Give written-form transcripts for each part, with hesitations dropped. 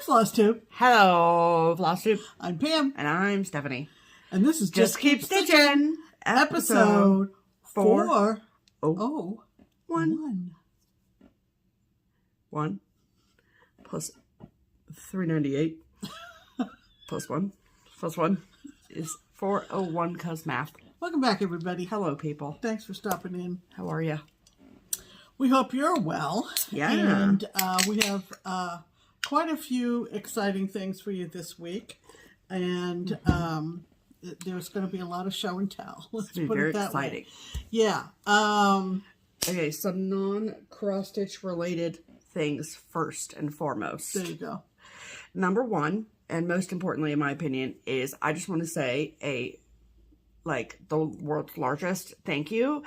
FlossTube. Hello, FlossTube. I'm Pam. And I'm Stephanie. And this is Just Keep Stitching, episode 401. 1 plus 398 plus 1 is 401 because math. Welcome back, everybody. Hello, people. Thanks for stopping in. How are you? We hope you're well. Yeah. And we have quite a few exciting things for you this week. And there's going to be a lot of show and tell. Let's put very it that exciting. way. Yeah. Okay, some non-cross-stitch related things first and foremost. There you go. Number one, and most importantly in my opinion, is I just want to say the world's largest thank you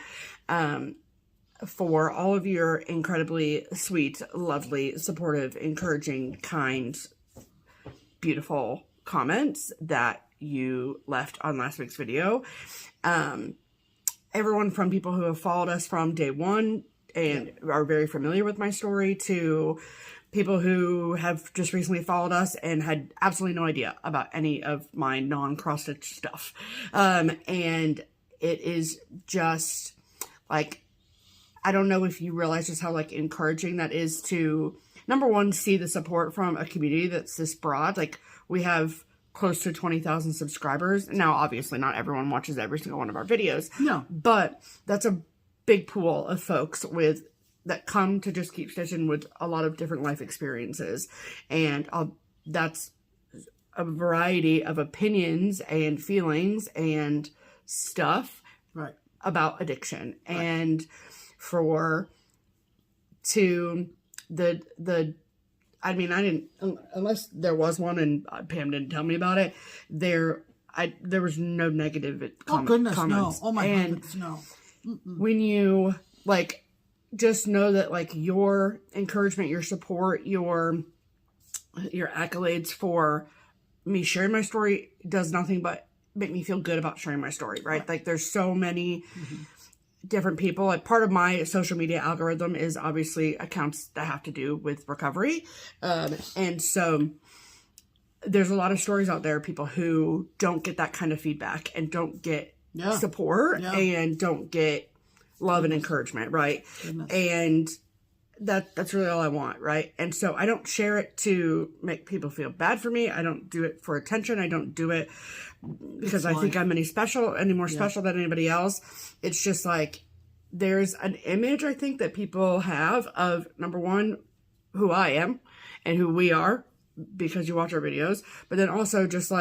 for all of your incredibly sweet, lovely, supportive, encouraging, kind, beautiful comments that you left on last week's video. Everyone from people who have followed us from day one and are very familiar with my story to people who have just recently followed us and had absolutely no idea about any of my non-cross-stitch stuff. And it is just I don't know if you realize just how encouraging that is to, number one, see the support from a community that's this broad. We have close to 20,000 subscribers. Now, obviously, not everyone watches every single one of our videos. No. But that's a big pool of folks that come to Just Keep Stitching with a lot of different life experiences. And that's a variety of opinions and feelings and stuff about addiction. Right. And I didn't, unless there was one and Pam didn't tell me about it, there was no negative comments. No. Oh my goodness, no. When you, just know that, your encouragement, your support, your accolades for me sharing my story does nothing but make me feel good about sharing my story, right? There's so many different people. Part of my social media algorithm is obviously accounts that have to do with recovery. And so there's a lot of stories out there, people who don't get that kind of feedback and don't get support and don't get love and encouragement, right? And that's really all I want, right? And so I don't share it to make people feel bad for me. I don't do it for attention. I don't do it because I think I'm any more special than anybody else. It's just there's an image I think that people have of, number one, who I am and who we are because you watch our videos, but then also just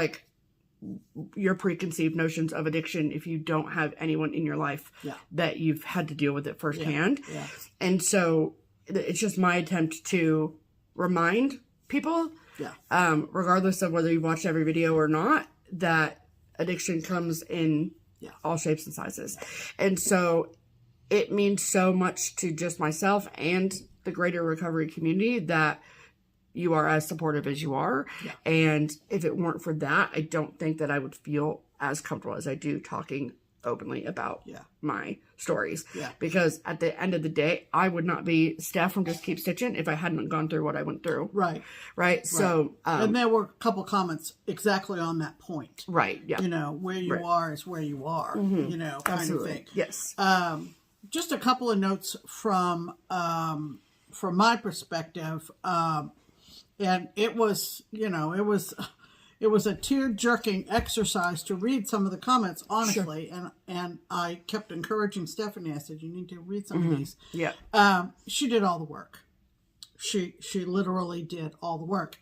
your preconceived notions of addiction if you don't have anyone in your life that you've had to deal with it firsthand. Yeah. And so it's just my attempt to remind people, regardless of whether you've watched every video or not, that addiction comes in all shapes and sizes. And so it means so much to just myself and the greater recovery community that you are as supportive as you are. Yeah. And if it weren't for that, I don't think that I would feel as comfortable as I do talking openly about my stories. Yeah. Because at the end of the day, I would not be Steph from Just Keep Stitching if I hadn't gone through what I went through. Right. So, and there were a couple comments exactly on that point. Right. Yeah. Where you are is where you are, kind Absolutely. of thing. Yes. Just a couple of notes from my perspective. And it was, it was a tear-jerking exercise to read some of the comments, honestly. Sure. And I kept encouraging Stephanie. I said, you need to read some of these. Yeah. She did all the work. She literally did all the work.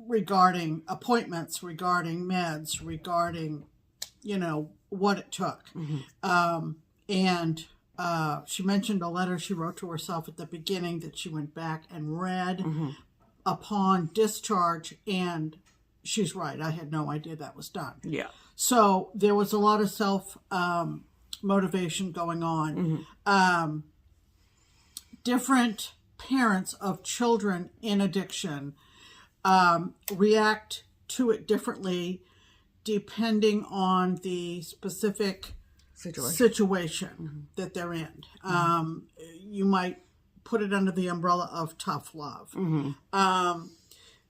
Regarding appointments, regarding meds, regarding, what it took. And she mentioned a letter she wrote to herself at the beginning that she went back and read upon discharge, and she's right. I had no idea that was done. Yeah. So there was a lot of self motivation going on. Different parents of children in addiction react to it differently depending on the specific situation that they're in. You might put it under the umbrella of tough love.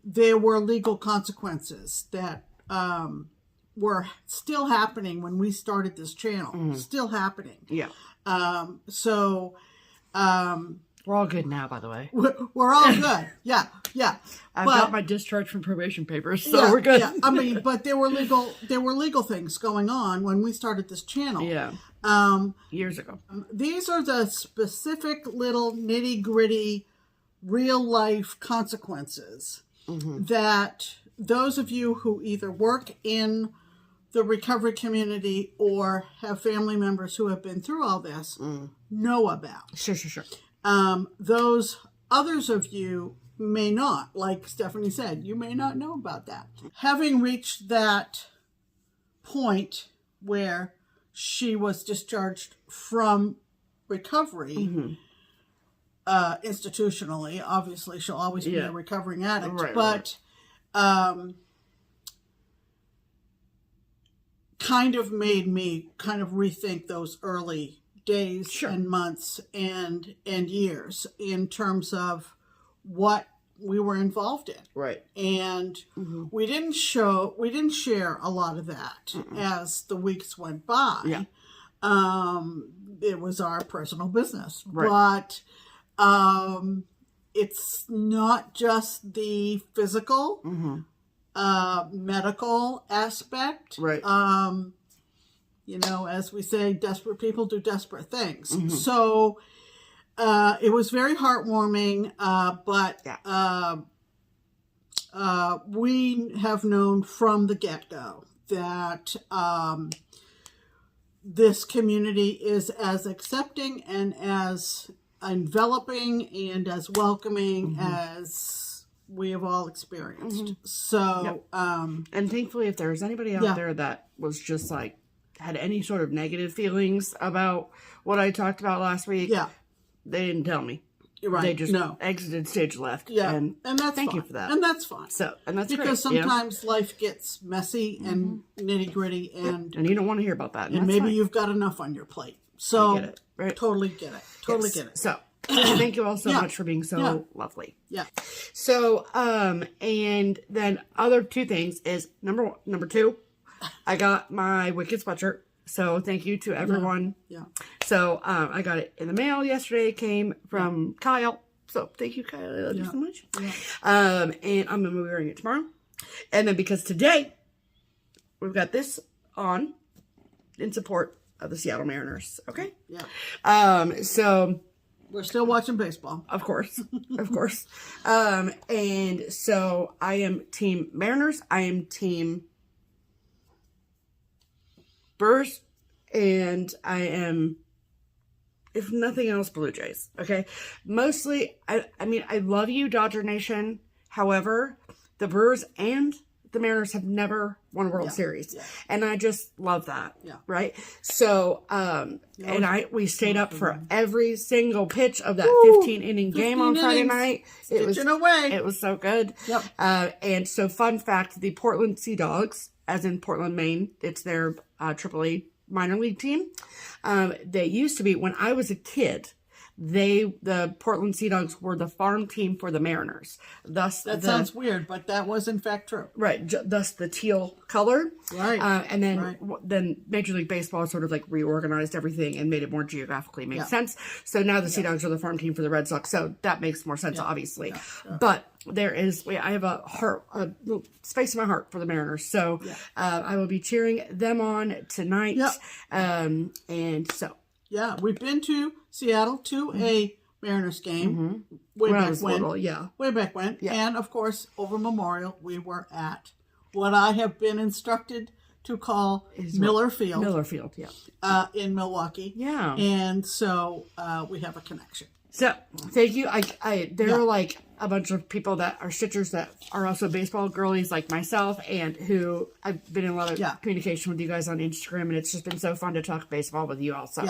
there were legal consequences that were still happening when we started this channel. Still happening. Yeah. So we're all good now, by the way. we're all good. Yeah. I've got my discharge from probation papers, so we're good. Yeah. I mean, but there were legal things going on when we started this channel. Yeah. Years ago. These are the specific little nitty-gritty real life consequences that those of you who either work in the recovery community or have family members who have been through all this know about. Sure. Those others of you may not, like Stephanie said, you may not know about that. Having reached that point where she was discharged from recovery, institutionally, obviously she'll always be a recovering addict, but kind of made me kind of rethink those early days and months and years in terms of what we were involved in. Right. And we didn't share a lot of that as the weeks went by. Yeah. It was our personal business. Right. But it's not just the physical, medical aspect. Right. You know, as we say, desperate people do desperate things. So it was very heartwarming, but we have known from the get-go that this community is as accepting and as enveloping and as welcoming as we have all experienced. So, and thankfully, if there was anybody out there that was just like, had any sort of negative feelings about what I talked about last week, they didn't tell me. Right. They just exited stage left. Yeah. And that's thank fine. you for that. And that's fine. So, and that's because great, sometimes life gets messy and nitty gritty and you don't want to hear about that. And maybe you've got enough on your plate. So, I get it, right? Totally get it. Totally get it. So, thank you all so much for being so lovely. Yeah. So, and then other two things is number two, I got my Wicked sweatshirt. So thank you to everyone. Yeah. So I got it in the mail yesterday. It came from Kyle. So thank you, Kyle. I love you so much. Yeah. And I'm going to be wearing it tomorrow. And then because today we've got this on in support of the Seattle Mariners. Okay. Yeah. So we're still watching baseball. Of course. Of course. And so I am Team Mariners. I am Team Brewers, and I am, if nothing else, Blue Jays. Okay, mostly. I mean, I love you, Dodger Nation. However, the Brewers and the Mariners have never won a World Series, and I just love that. Yeah. Right. So, and we stayed up for every single pitch of that 15-inning game on Friday night. It was so good. Yep. And so, fun fact: the Portland Sea Dogs, as in Portland, Maine, it's their AAA minor league team. They used to be, when I was a kid, the Portland Sea Dogs were the farm team for the Mariners. Thus, that sounds weird, but that was in fact true. Right. Thus the teal color. Right. And then Major League Baseball sort of like reorganized everything and made it more geographically make sense. So now the Sea Dogs are the farm team for the Red Sox. So that makes more sense, obviously. Yeah. But I have a little space in my heart for the Mariners. So I will be cheering them on tonight. Yep. And so. Yeah, we've been to Seattle to a Mariners game way back when. Yeah. And of course, over Memorial, we were at what I have been instructed to call Miller Field. Miller Field, yeah. In Milwaukee. Yeah. And so we have a connection. So, thank you. There are like a bunch of people that are stitchers that are also baseball girlies like myself, and who I've been in a lot of communication with you guys on Instagram, and it's just been so fun to talk baseball with you all. So,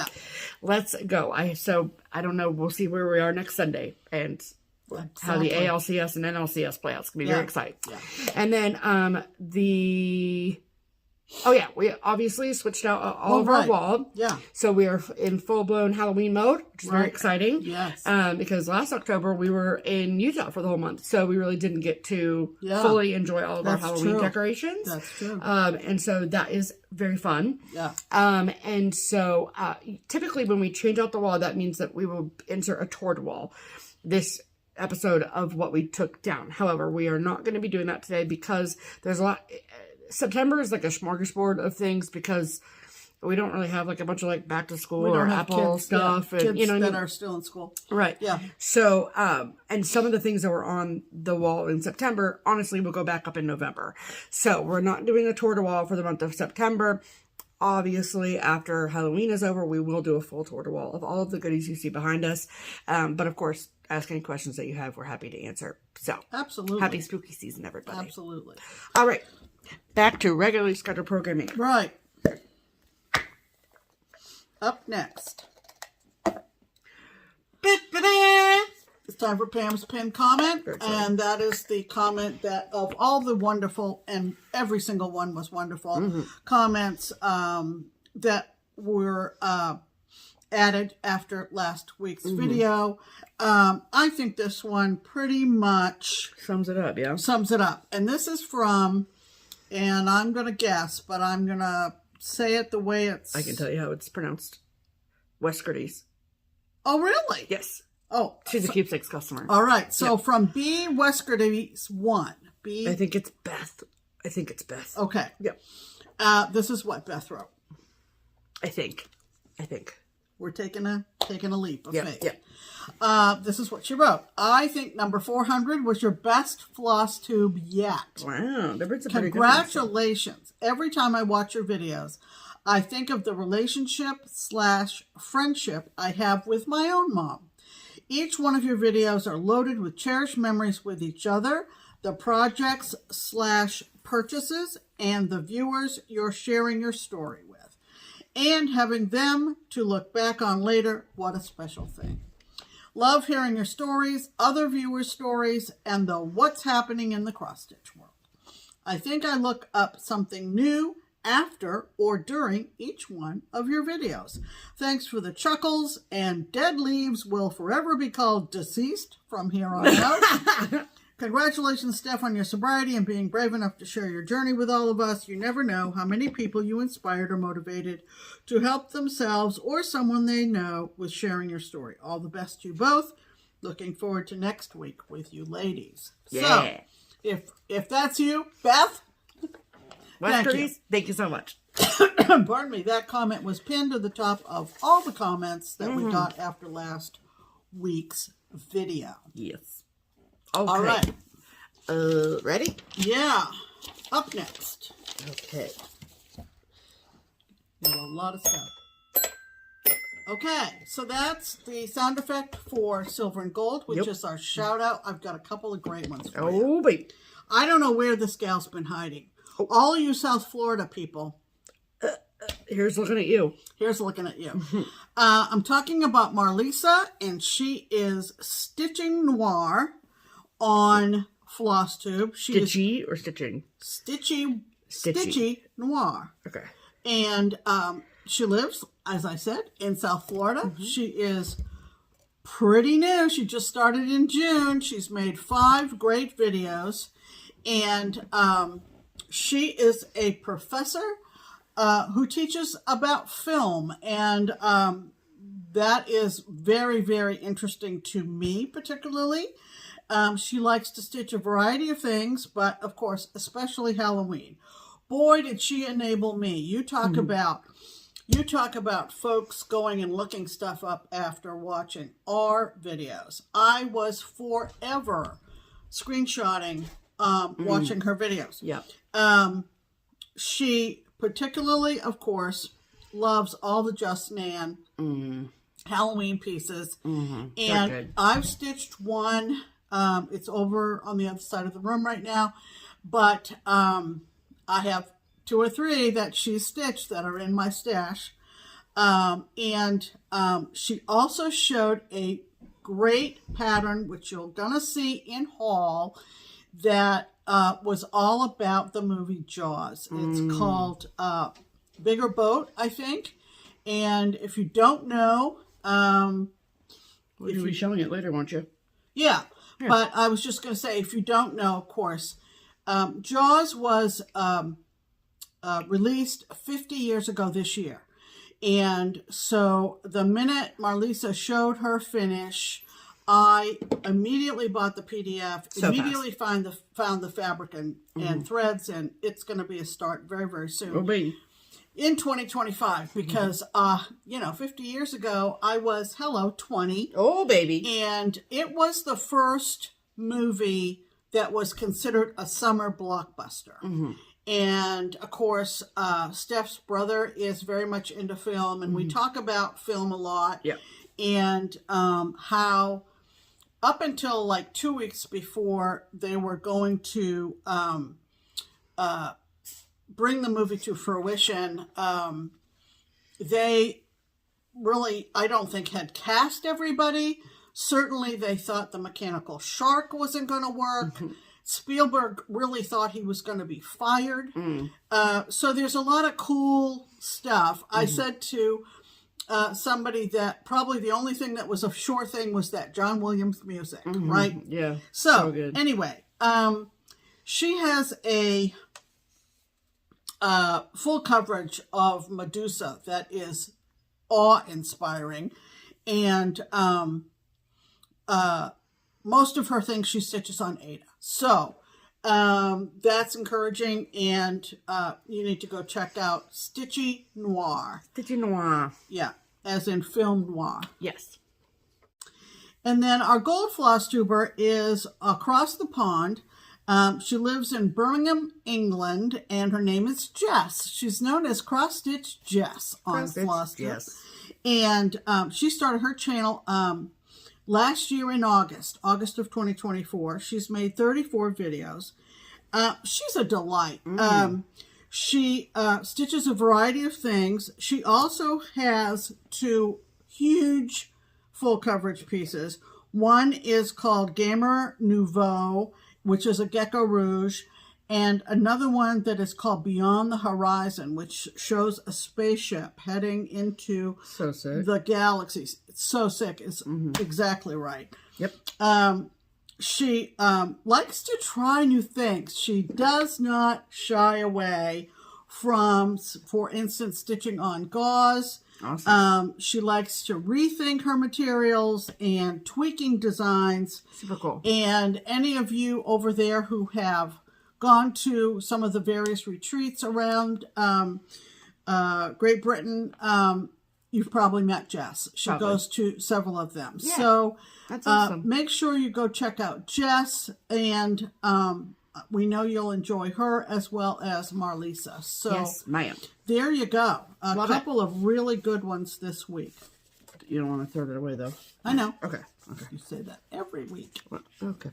let's go. I don't know. We'll see where we are next Sunday and how the ALCS and NLCS play out. It's going to be very exciting. Yeah. And then Oh yeah, we obviously switched out all of our wall. Yeah. So we are in full-blown Halloween mode, which is very exciting. Yes. Because last October we were in Utah for the whole month, so we really didn't get to fully enjoy all of our Halloween decorations. That's true. And so that is very fun. Yeah. And so typically when we change out the wall, that means that we will insert a toward wall. This episode of what we took down. However, we are not going to be doing that today because there's a lot. September is like a smorgasbord of things because we don't really have like a bunch of like back to school or Apple stuff and kids you know that are still in school. Right. Yeah. So and some of the things that were on the wall in September honestly will go back up in November. So we're not doing a tour de wall for the month of September. Obviously, after Halloween is over, we will do a full tour de wall of all of the goodies you see behind us. But of course, ask any questions that you have. We're happy to answer. So absolutely, happy spooky season, everybody. Absolutely. All right. Back to regularly scheduled programming. Right. Up next. It's time for Pam's pinned comment. And that is the comment that of all the wonderful, and every single one was wonderful, comments that were added after last week's video. I think this one pretty much sums it up, yeah? Sums it up. And this is from... And I'm going to guess, but I'm going to say it the way it's... I can tell you how it's pronounced. Weskerdies. Oh, really? Yes. Oh. She's a keepsakes customer. All right. So from B. Weskerdies 1. B. I think it's Beth. Okay. Yep. This is what Beth wrote. I think. We're taking a leap of faith. Yeah. This is what she wrote. I think number 400 was your best FlossTube yet. Wow. Congratulations. Every time I watch your videos, I think of the relationship/friendship I have with my own mom. Each one of your videos are loaded with cherished memories with each other, the projects/purchases, and the viewers you're sharing your story with. And having them to look back on later, what a special thing. Love hearing your stories, other viewers' stories, and the what's happening in the cross-stitch world. I think I look up something new after or during each one of your videos. Thanks for the chuckles, and dead leaves will forever be called deceased from here on out. Congratulations, Steph, on your sobriety and being brave enough to share your journey with all of us. You never know how many people you inspired or motivated to help themselves or someone they know with sharing your story. All the best to you both. Looking forward to next week with you ladies. Yeah. So, if that's you, Beth, thank you so much. Pardon me. That comment was pinned to the top of all the comments that we got after last week's video. Yes. Okay. All right. Ready? Yeah. Up next. Okay. Got a lot of stuff. Okay, so that's the sound effect for Silver and Gold, which is our shout out. I've got a couple of great ones for you. Oh, baby. I don't know where this gal's been hiding. All you South Florida people. Here's looking at you. Here's looking at you. I'm talking about Marlisa, and she is stitching noir on FlossTube. Stitchy or stitching? Stitchy noir. Okay. And she lives, as I said, in South Florida. She is pretty new. She just started in June. She's made 5 great videos. And she is a professor who teaches about film. And that is very, very interesting to me, particularly. She likes to stitch a variety of things, but of course, especially Halloween. Boy, did she enable me. You talk about folks going and looking stuff up after watching our videos. I was forever screenshotting, watching her videos. Yeah. She particularly, of course, loves all the Just Nan Halloween pieces. And I've stitched one. It's over on the other side of the room right now. But I have 2 or 3 that she stitched that are in my stash. And she also showed a great pattern, which you're going to see in haul, that was all about the movie Jaws. It's called Bigger Boat, I think. And if you don't know... you'll be showing it later, won't you? Yeah, but I was just going to say, if you don't know, of course, Jaws was released 50 years ago this year. And so the minute Marlisa showed her finish, I immediately bought the PDF, immediately found the fabric and threads, and it's going to be a start very, very soon. Oh, baby. In 2025, because, 50 years ago, I was, 20. Oh, baby. And it was the first movie that was considered a summer blockbuster. And, of course, Steph's brother is very much into film, and we talk about film a lot. Yeah. And how up until like 2 weeks before they were going to bring the movie to fruition, they really, I don't think, had cast everybody. Certainly they thought the mechanical shark wasn't going to work. Spielberg really thought he was going to be fired. So there's a lot of cool stuff. I said to somebody that probably the only thing that was a sure thing was that John Williams music, right? Yeah. So good. anyway, she has a full coverage of Medusa that is awe-inspiring, and most of her things she stitches on Ada. So that's encouraging, and you need to go check out Stitchy Noir. Stitchy Noir. Yeah, as in film noir. Yes. And then our gold FlossTuber is across the pond. She lives in Birmingham, England, and her name is Jess. She's known as Cross Stitch Jess on FlossTube. Yes. And she started her channel last year in August of 2024. She's made 34 videos. She's a delight. She stitches a variety of things. She also has 2 huge full coverage pieces. One is called Gamer Nouveau, which is a gecko rouge, and another one that is called Beyond the Horizon, which shows a spaceship heading into the galaxies. It's so sick. It's exactly right. Yep. She likes to try new things. She does not shy away from, for instance, stitching on gauze. Awesome. She likes to rethink her materials and tweaking designs. Super cool. And any of you over there who have gone to some of the various retreats around Great Britain, you've probably met Jess. She goes to several of them. Yeah, so that's awesome. Make sure you go check out Jess, and we know you'll enjoy her as well as Marlisa. So yes, ma'am. There you go. A couple of really good ones this week. You don't want to throw it away, though. I know. Okay. You say that every week. Okay.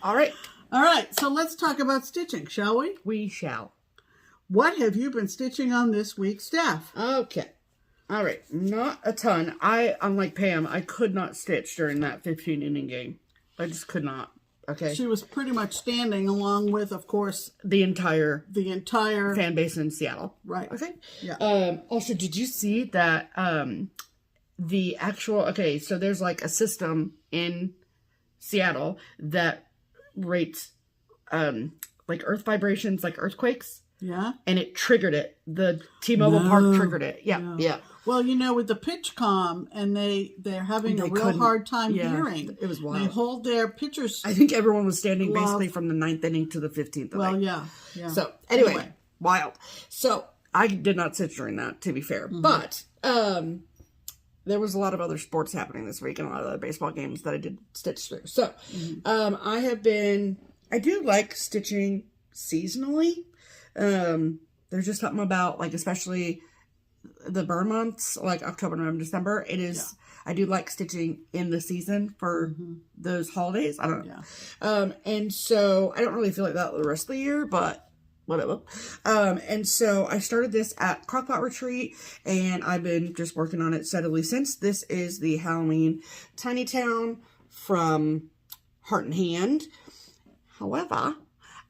All right. All right. So let's talk about stitching, shall we? We shall. What have you been stitching on this week, Steph? Okay. All right. Not a ton. Unlike Pam, I could not stitch during that 15 inning game. I just could not. Okay. She was pretty much standing along with, of course, the entire fan base in Seattle. Right. Okay. Yeah. Also, did you see that the actual, so there's like a system in Seattle that rates like earth vibrations, like earthquakes. Yeah. And it triggered it. The T-Mobile Park triggered it. Yeah. Yeah. Well, with the PitchCom, and they're having a real hard time hearing. It was wild. They hold their pitchers. I think everyone was standing basically from the 9th inning to the 15th. Well, yeah. So anyway, wild. So I did not stitch during that, to be fair. But there was a lot of other sports happening this week and a lot of other baseball games that I did stitch through. So I do like stitching seasonally. There's just something about, like, especially the burn months, like October, November, December. I do like stitching in the season for those holidays. I don't know. Yeah. And so I don't really feel like that the rest of the year, but whatever. And so I started this at Crockpot Retreat, and I've been just working on it steadily since. This is the Halloween Tiny Town from Heart and Hand. However,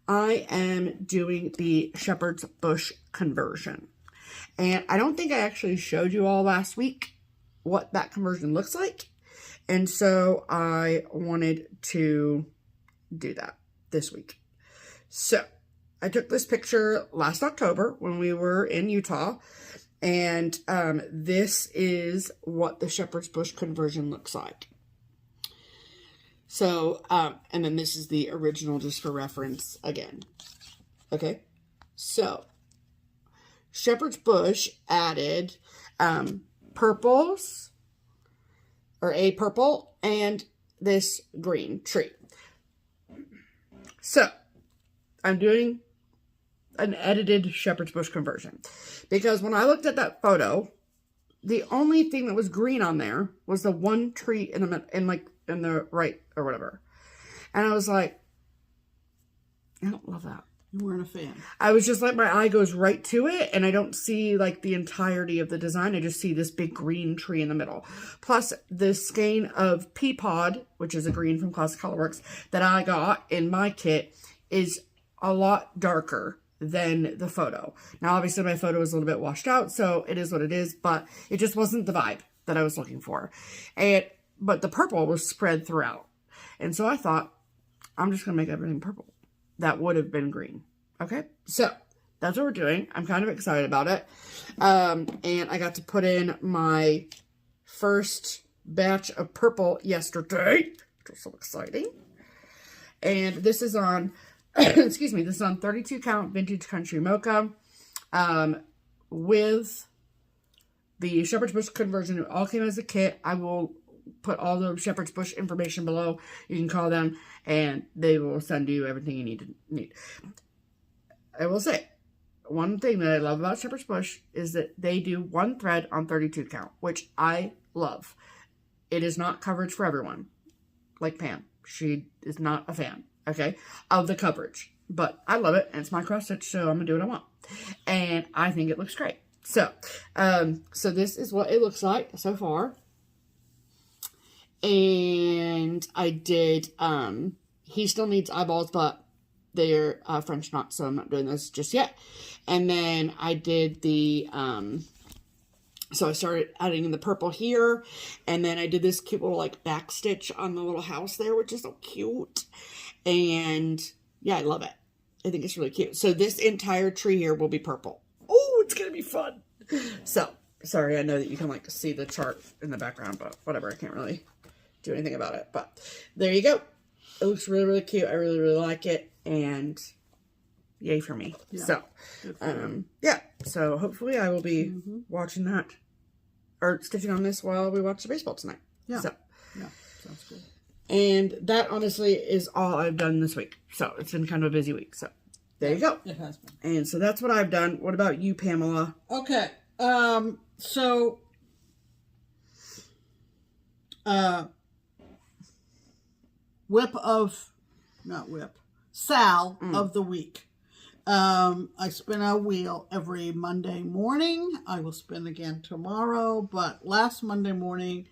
I am doing the shepherd's bush conversion. And I don't think I actually showed you all last week what that conversion looks like. And so I wanted to do that this week. So I took this picture last October when we were in Utah. And this is what the shepherd's bush conversion looks like. So, and then this is the original just for reference again. Okay. So, shepherd's bush added purples, or a purple, and this green tree. So, I'm doing an edited shepherd's bush conversion. Because when I looked at that photo, the only thing that was green on there was the one tree in the right or whatever. And I was like, I don't love that. You weren't a fan. I was just like, my eye goes right to it, and I don't see like the entirety of the design. I just see this big green tree in the middle. Plus, the skein of Pea Pod, which is a green from Classic Colorworks, that I got in my kit is a lot darker than the photo. Now, obviously, my photo is a little bit washed out, so it is what it is, but it just wasn't the vibe that I was looking for. But the purple was spread throughout. And so I thought, I'm just going to make everything purple. That would have been green. Okay? So, that's what we're doing. I'm kind of excited about it. And I got to put in my first batch of purple yesterday, which was so exciting. And this is on, excuse me, this is on 32 count vintage country mocha with the shepherd's bush conversion. It all came as a kit. I will put all the shepherd's bush information below. You can call them and they will send you everything you need. I will say, one thing that I love about shepherd's bush is that they do one thread on 32 count, which I love. It is not coverage for everyone. Like Pam. She is not a fan, okay, of the coverage. But I love it, and it's my cross stitch, so I'm going to do what I want. And I think it looks great. So, so this is what it looks like so far. And I did, he still needs eyeballs, but they're French knots, so I'm not doing those just yet. And then I did the, so I started adding in the purple here, and then I did this cute little like back stitch on the little house there, which is so cute. And yeah, I love it. I think it's really cute. So this entire tree here will be purple. Oh, it's going to be fun. So, sorry, I know that you can like see the chart in the background, but whatever, I can't really do anything about it. But there you go. It looks really, really cute. I really, really like it. And yay for me. Yeah. So, yeah. So hopefully I will be watching that or stitching on this while we watch the baseball tonight. Yeah. So, yeah. Sounds good. And that honestly is all I've done this week. So it's been kind of a busy week. So there you go. It has been. And so that's what I've done. What about you, Pamela? Okay. So Sal of the week. I spin a wheel every Monday morning. I will spin again tomorrow, but last Monday morning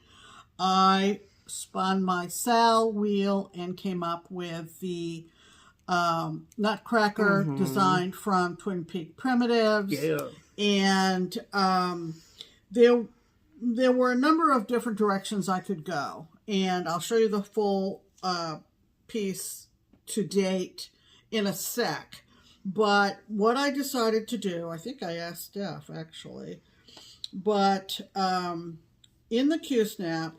I spun my Sal wheel and came up with the Nutcracker designed from Twin Peak Primitives. Yeah. And there were a number of different directions I could go. And I'll show you the full piece to date in a sec. But what I decided to do, I think I asked Steph actually, but in the Q-snap,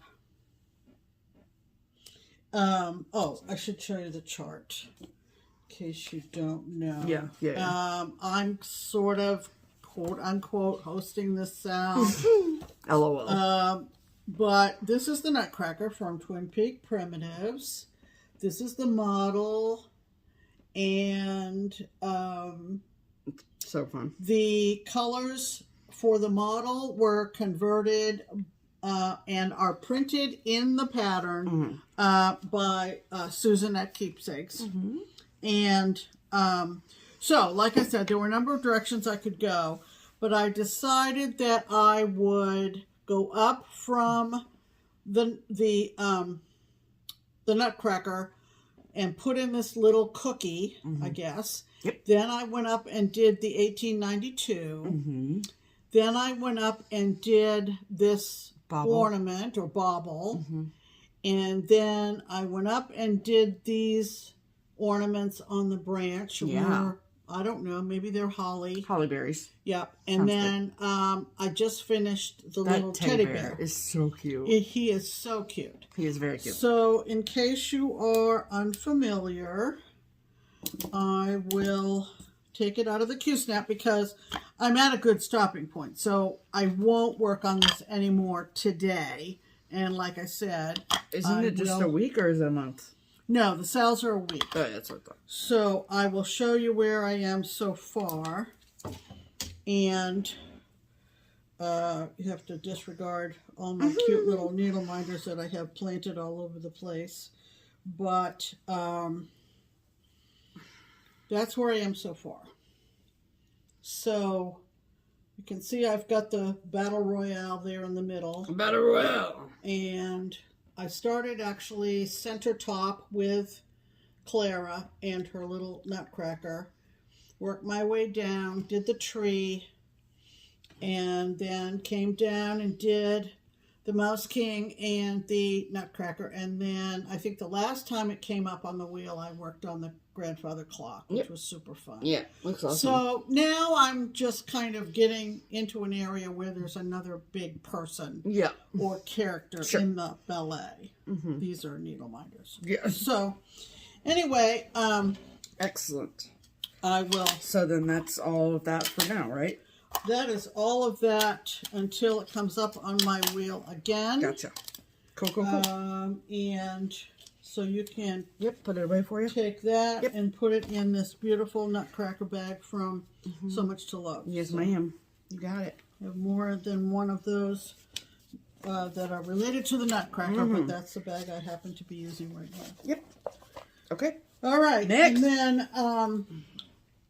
I should show you the chart in case you don't know. Yeah. I'm sort of quote unquote hosting this sound. LOL. But this is the Nutcracker from Twin Peak Primitives. This is the model, and so fun. The colors for the model were converted and are printed in the pattern by Susan at Keepsakes. And so, like I said, there were a number of directions I could go, but I decided that I would go up from the Nutcracker and put in this little cookie, I guess. Yep. Then I went up and did the 1892. Then I went up and did this ornament or bauble. And then I went up and did these ornaments on the branch. Or, I don't know, maybe they're holly. Holly berries. Yep. And then I just finished the little teddy bear. Is so cute. He is so cute. He is very cute. So in case you are unfamiliar, I will take it out of the Q-snap because I'm at a good stopping point. So I won't work on this anymore today. And like I said, isn't it just a week or is it a month? No, the sales are a week. Oh, that's what I thought. So I will show you where I am so far. And you have to disregard all my cute little needle minders that I have planted all over the place. But that's where I am so far. So you can see I've got the Battle Royale there in the middle. Battle Royale. And I started actually center top with Clara and her little nutcracker. Worked my way down, did the tree, and then came down and did the Mouse King and the nutcracker. And then I think the last time it came up on the wheel, I worked on the grandfather clock, which was super fun. Yeah, looks awesome. So now I'm just kind of getting into an area where there's another big person or character in the ballet. These are needle minders. Yeah. So anyway, excellent. I will. So then that's all of that for now, right? That is all of that until it comes up on my wheel again. Gotcha. Cool, cool, cool. And so you can put it away for you. Take that and put it in this beautiful nutcracker bag from So Much to Love. Yes, ma'am. You got it. I have more than one of those that are related to the nutcracker, but that's the bag I happen to be using right now. Yep. Okay. All right. Next. And then,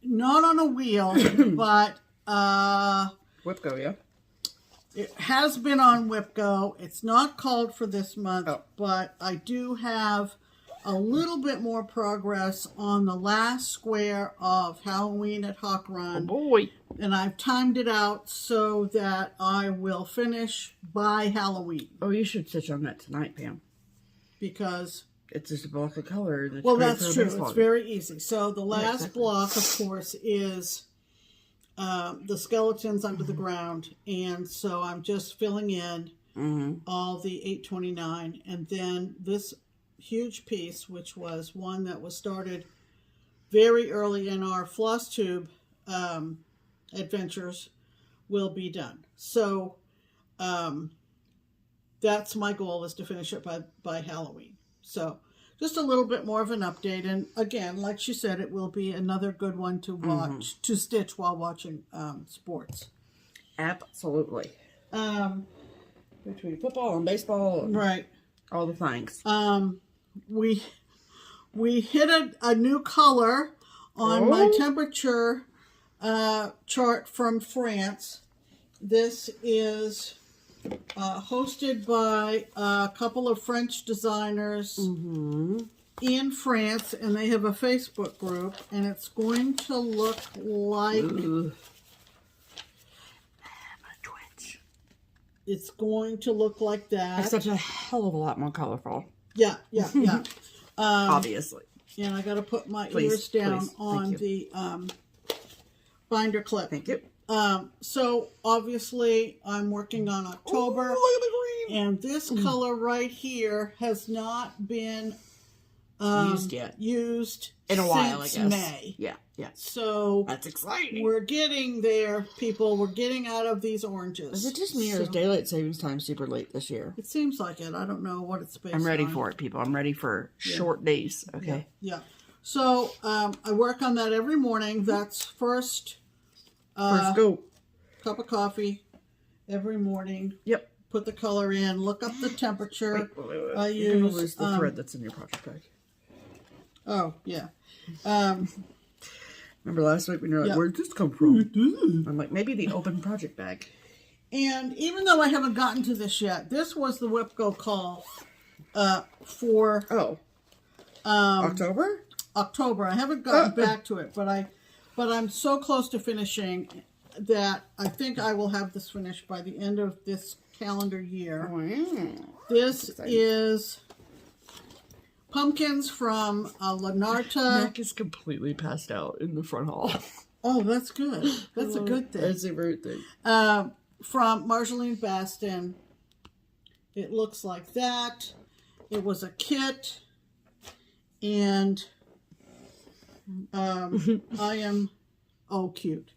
not on a wheel, but Whipco, yeah. it has been on Whipco. It's not called for this month, but I do have a little bit more progress on the last square of Halloween at Hawk Run. Oh boy. And I've timed it out so that I will finish by Halloween. Oh, you should stitch on that tonight, Pam. Because it's just a block of color. Well, that's true. It's very easy. So the last block, of course, is the skeletons under the ground. And so I'm just filling in all the 829. And then this huge piece, which was one that was started very early in our FlossTube adventures, will be done. So that's my goal, is to finish it by Halloween. So just a little bit more of an update. And again, like she said, it will be another good one to watch, to stitch while watching sports. Absolutely. Between football and baseball. And right. All the things. We hit a new color on my temperature chart from France. This is hosted by a couple of French designers in France, and they have a Facebook group, and it's going to look like it's going to look like that. Except a hell of a lot more colorful. Yeah. Obviously. And I got to put my ears down on the binder clip. Thank you. So obviously I'm working on October. Look at the green. And this color right here has not been used in a while, I since guess. May. Yeah. So that's exciting. We're getting there, people. We're getting out of these oranges. Is it just me or is daylight savings time super late this year? It seems like it. I don't know what it's based on. I'm ready for it, people. I'm ready for short days. Okay. Yeah. So I work on that every morning. That's first go. Cup of coffee every morning. Yep. Put the color in. Look up the temperature. Wait. I You're use gonna lose the thread that's in your project bag. Oh yeah. Remember last week when you're like, "Where'd this come from?" I'm like, maybe the open project bag. And even though I haven't gotten to this yet, this was the Whipco call for October? October. I haven't gotten back to it, but I'm so close to finishing that I think I will have this finished by the end of this calendar year. Wow. This is pumpkins from Lenarta. Mac is completely passed out in the front hall. Oh, that's good. That's a good thing. That's a great thing. From Marjolaine Baston. It looks like that. It was a kit. And I am, oh, cute.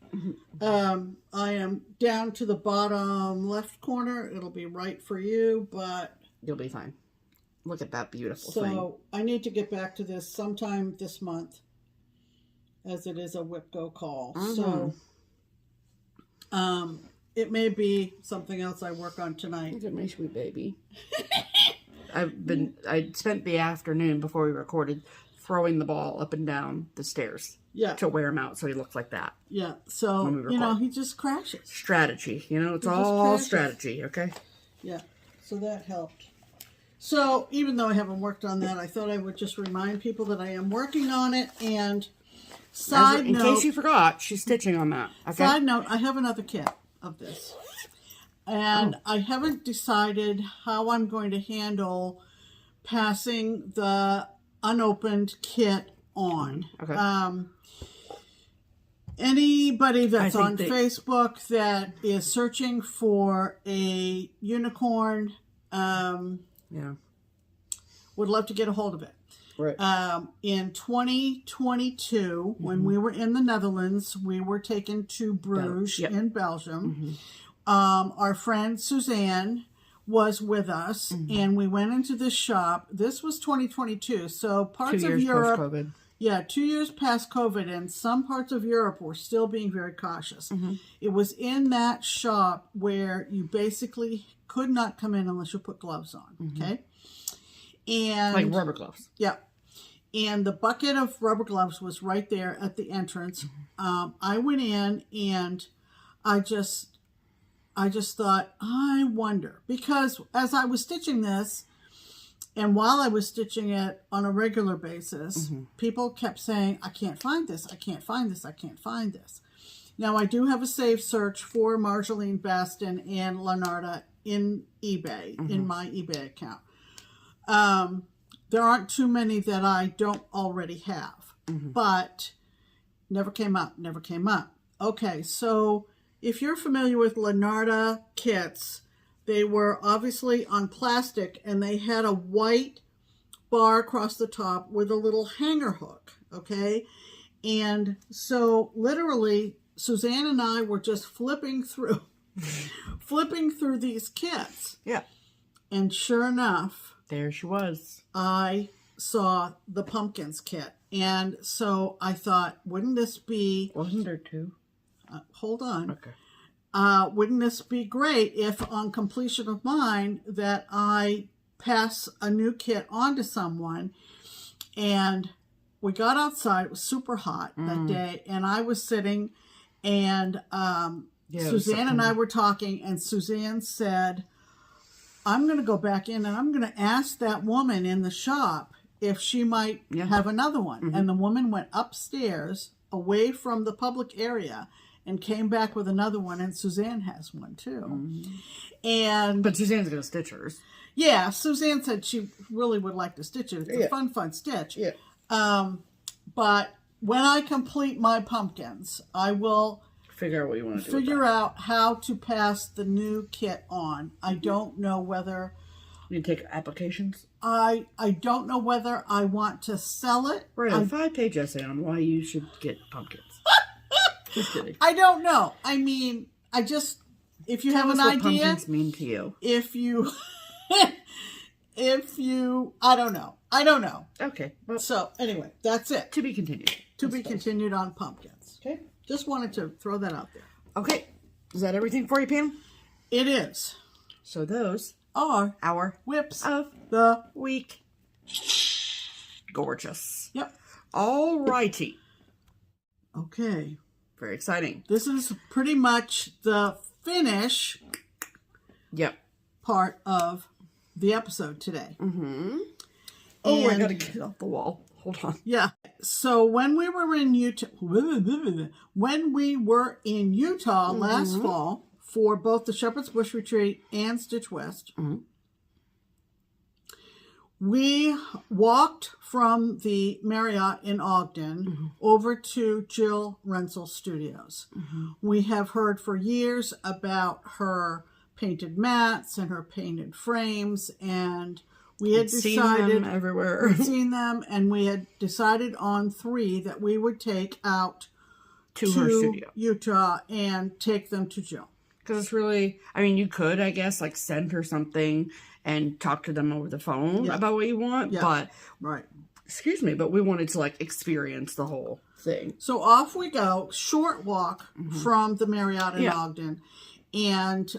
I am down to the bottom left corner. It'll be right for you, but... You'll be fine. Look at that beautiful thing. thing. So, I need to get back to this sometime this month, as it is a whip-go call. So, it may be something else I work on tonight. Look at my sweet baby. I spent the afternoon before we recorded throwing the ball up and down the stairs. Yeah. To wear him out so he looks like that. Yeah. So, you know, he just crashes. Strategy. You know, it's all strategy, okay? Yeah. So that helped. So, even though I haven't worked on that, I thought I would just remind people that I am working on it. And side note... In case you forgot, she's stitching on that. Okay? Side note, I have another kit of this. And I haven't decided how I'm going to handle passing the unopened kit on. Okay. Anybody that's on Facebook that is searching for a unicorn would love to get a hold of it. Right. In 2022, when we were in the Netherlands, we were taken to Bruges in Belgium. Our friend Suzanne was with us, and we went into this shop. This was 2022, so parts of Europe... Post-COVID. Yeah, 2 years past COVID, and some parts of Europe were still being very cautious. It was in that shop where you basically could not come in unless you put gloves on, okay? And like rubber gloves. Yeah. And the bucket of rubber gloves was right there at the entrance. I went in, and I just thought, I wonder. Because as I was stitching this, and while I was stitching it on a regular basis, people kept saying, I can't find this, I can't find this, I can't find this. Now, I do have a save search for Marjolaine Baston and Lenarta in eBay, in my eBay account. There aren't too many that I don't already have, but never came up. Okay, so if you're familiar with Lenarta kits, they were obviously on plastic, and they had a white bar across the top with a little hanger hook, okay? And so literally, Suzanne and I were just flipping through these kits. Yeah. And sure enough, there she was. I saw the pumpkins kit. And so I thought, wouldn't this be... Wasn't there two? Hold on. Okay. Wouldn't this be great if on completion of mine that I pass a new kit on to someone? And we got outside. It was super hot that day. And I was sitting, and Suzanne and I were talking, and Suzanne said, I'm going to go back in and I'm going to ask that woman in the shop if she might have another one. And the woman went upstairs away from the public area and came back with another one, and Suzanne has one too. But Suzanne's going to stitch hers. Yeah, Suzanne said she really would like to stitch it. It's a fun stitch. Yeah. But when I complete my pumpkins, I will figure out what you want to do. Figure out how to pass the new kit on. I don't know whether... You take applications? I don't know whether I want to sell it. Write a 5-page essay on why you should get pumpkins. Just kidding. I don't know. I mean, I just, if you have an idea, what pumpkins mean to you. If you, I don't know. Okay. Well, so anyway, that's it. To be continued. To be continued on pumpkins. Okay. Just wanted to throw that out there. Okay. Is that everything for you, Pam? It is. So those are our whips of the week. Gorgeous. Yep. All righty. Okay. Very exciting. This is pretty much the finish part of the episode today. Oh, I And- gotta get it off the wall. Hold on. Yeah. So when we were in Utah, last fall for both the Shepherd's Bush Retreat and Stitch West, we walked from the Marriott in Ogden over to Jill Rensel's studios. We have heard for years about her painted mats and her painted frames, and we had Seen decided them everywhere. we'd seen them, and we had decided on 3 that we would take out to her studio. Utah and take them to Jill. Because it's really, I mean, you could, I guess, like send her something and talk to them over the phone about what you want. Yeah. But, Right. excuse me, but we wanted to like experience the whole thing. So off we go, short walk from the Marriott in Ogden. And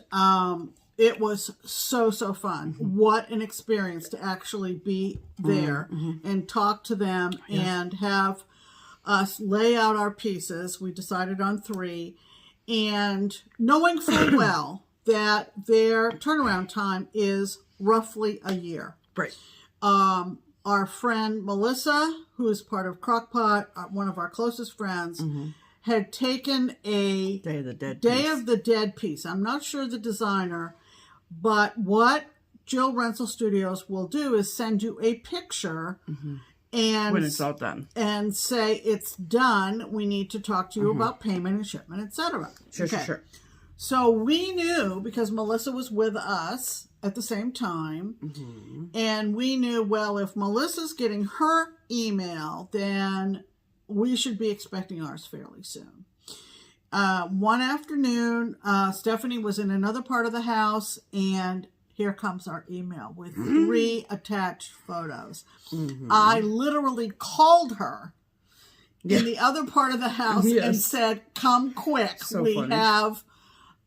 it was so fun. What an experience to actually be there and talk to them and have us lay out our pieces. We decided on 3. And knowing full well that their turnaround time is roughly a year. Right. Our friend Marlisa, who is part of Crockpot, one of our closest friends, had taken a Day of the Dead Day piece. of the Dead piece. I'm not sure the designer, but what Jill Rensel Studios will do is send you a picture and when it's all done. and say it's done. We need to talk to you about payment and shipment, etc. Sure. So we knew, because Marlisa was with us at the same time, and we knew, well, if Melissa's getting her email, then we should be expecting ours fairly soon. One afternoon, Stephanie was in another part of the house, and here comes our email with 3 attached photos. I literally called her in the other part of the house and said, come quick. So we funny. have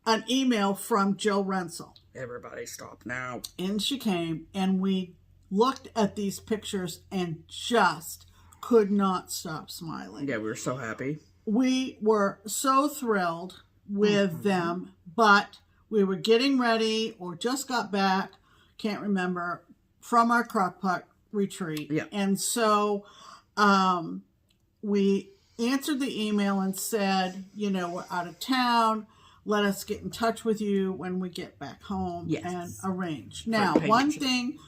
an email from Jill Rensel. Everybody stop now. And she came, and we looked at these pictures and just could not stop smiling. Yeah, we were so happy. We were so thrilled with them, but we were getting ready or just got back, can't remember, from our Crockpot retreat. Yeah. And so we answered the email and said, we're out of town. Let us get in touch with you when we get back home and arrange. Now, one thing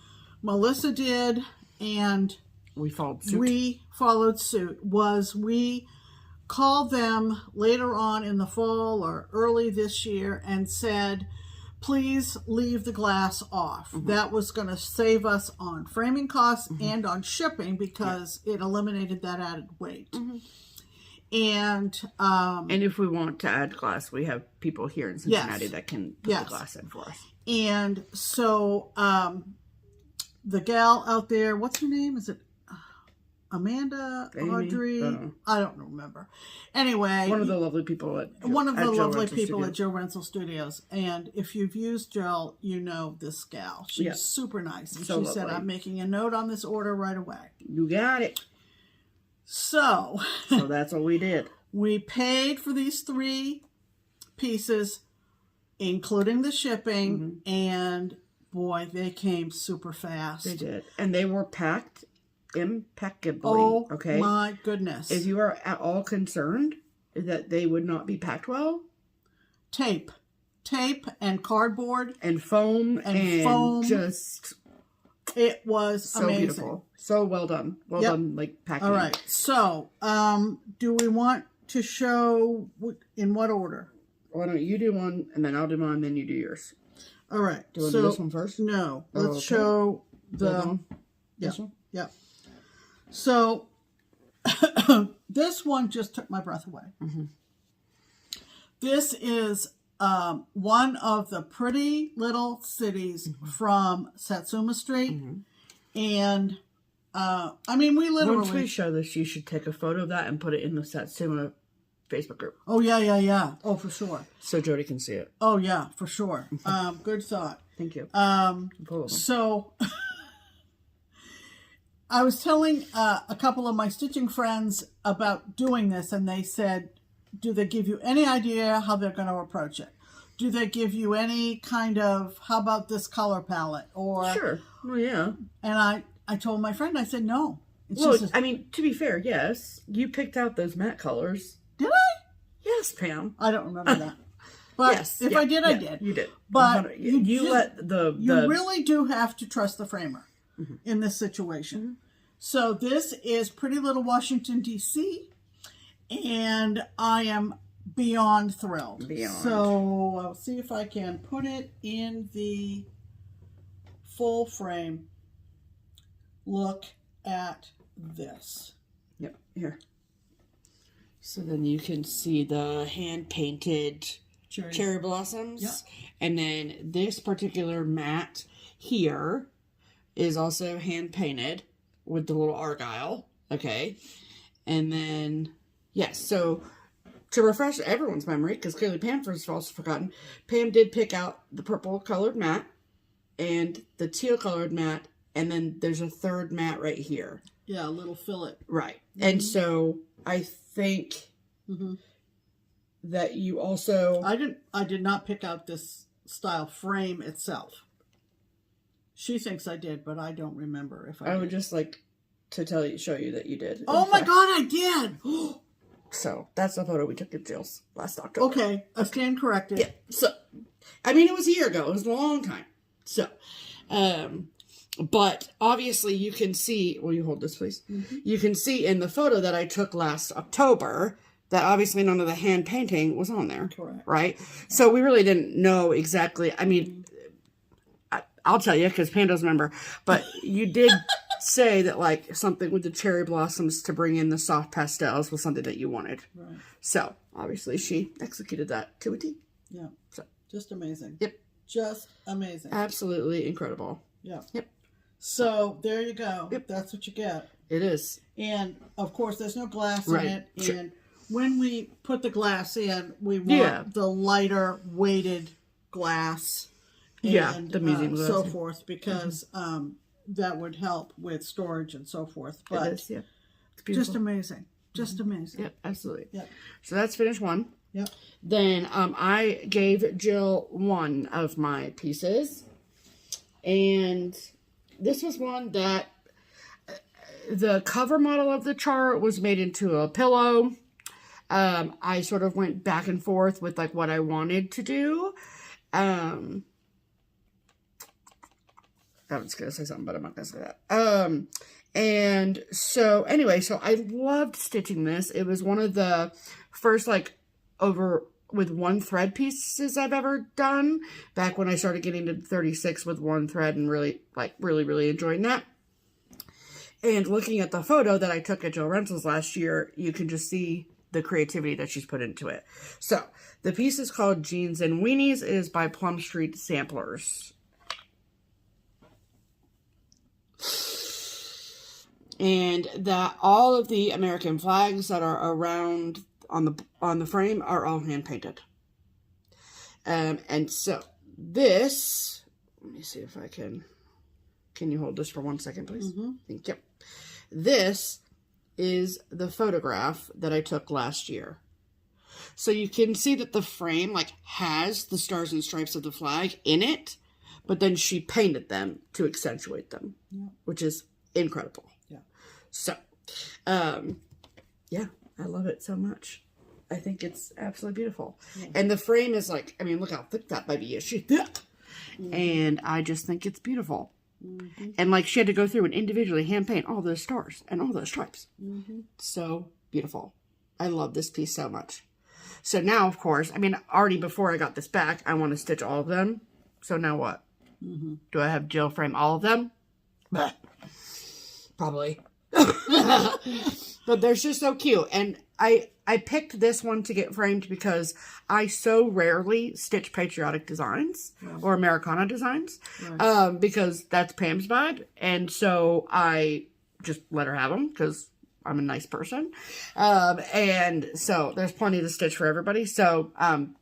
Melissa did, and we followed suit, was we called them later on in the fall or early this year and said, please leave the glass off. That was going to save us on framing costs and on shipping, because it eliminated that added weight. And if we want to add glass, we have people here in Cincinnati that can put the glass in for us. And so the gal out there, what's her name? Is it Amanda, Amy? Audrey? I don't remember. Anyway, one of the lovely people at Jill Rensel Studios. And if you've used Jill, you know this gal. She's super nice. And she said, I'm making a note on this order right away. You got it. So that's what we did. We paid for these 3 pieces, including the shipping, and boy, they came super fast. They did. And they were packed impeccably. Oh, okay? My goodness. If you are at all concerned that they would not be packed well, tape and cardboard and foam and just... It was so amazing. Beautiful. So well done. Well done, like packing. All right. So, do we want to show in what order? Why don't you do one, and then I'll do mine, then you do yours. All right. Do you want to do this one first? No. Let's show the... This one? Yeah. So, this one just took my breath away. This is one of the pretty little cities from Satsuma Street. And, I mean, we literally... Once we show this, you should take a photo of that and put it in the Satsuma Facebook group. Oh, yeah. Oh, for sure. So Jody can see it. Oh, yeah, for sure. Good thought. Thank you. So, I was telling a couple of my stitching friends about doing this, and they said, do they give you any idea how they're going to approach it? Do they give you any kind of, how about this color palette? Or sure. Well, yeah. And I told my friend, I said, no. It's Well, just I mean, to be fair, yes, you picked out those matte colors. did I? Yes, Pam. I don't remember that. But Yes, if yeah, I did, yeah, I did. You did. But you let the you really do have to trust the framer in this situation. So this is Pretty Little Washington, D.C., and I am beyond thrilled. Beyond. So I'll see if I can put it in the full frame. Look at this. Yep, here. So then you can see the hand-painted cherry blossoms. Yep. And then this particular mat here is also hand-painted with the little argyle. Okay. And then, yes, so to refresh everyone's memory, because clearly Pam has also forgotten, Pam did pick out the purple-colored mat and the teal-colored mat, and then there's a third mat right here. Yeah, a little fillet. Right. And so I think that you also... I did not pick out this style frame itself. She thinks I did, but I don't remember if I did. would just like to show you that you did. Oh my God, I did! So that's the photo we took of Jill's last October. Okay, I stand corrected. Yeah. So, I mean, it was a year ago. It was a long time. So, but obviously you can see, will you hold this please? You can see in the photo that I took last October that obviously none of the hand painting was on there. Correct. Right? So we really didn't know exactly. I mean, I'll tell you because Pam doesn't remember, but you did say that like something with the cherry blossoms to bring in the soft pastels was something that you wanted. Right. So obviously she executed that to a T. Yeah. So just amazing. Yep. Just amazing. Absolutely incredible. Yeah. Yep. So there you go. Yep. That's what you get. It is. And of course there's no glass Right. in it. Sure. And when we put the glass in, we want the lighter weighted glass. And, the museum glass. so forth, because that would help with storage and so forth. But It is, yeah. It's beautiful. just amazing. Just amazing. Yep, absolutely. Yep. So that's finished one. Yep. Then I gave Jill one of my pieces. And this was one that the cover model of the chart was made into a pillow. I sort of went back and forth with like what I wanted to do. I was going to say something, but I'm not going to say that. And so anyway, so I loved stitching this. It was one of the first like over with one thread pieces I've ever done back when I started getting to 36 with one thread and really enjoying that. And looking at the photo that I took at Jill Rental's last year, you can just see the creativity that she's put into it. So the piece is called Jeans and Weenies. It is by Plum Street Samplers. And that all of the American flags that are around on the frame are all hand painted. And so this, let me see if I can you hold this for 1 second, please? Thank you. This is the photograph that I took last year. So you can see that the frame like has the stars and stripes of the flag in it, but then she painted them to accentuate them, which is incredible. Yeah. So, yeah, I love it so much. I think it's absolutely beautiful. Yeah. And the frame is like, I mean, look how thick that baby is. She's thick. And I just think it's beautiful. And like she had to go through and individually hand paint all those stars and all those stripes. So beautiful. I love this piece so much. So now, of course, I mean, already before I got this back, I want to stitch all of them. So now what? Do I have Jill frame all of them? Probably. But they're just so cute. And I picked this one to get framed because I so rarely stitch patriotic designs or Americana designs because that's Pam's vibe. And so I just let her have them because I'm a nice person. And so there's plenty to stitch for everybody. So,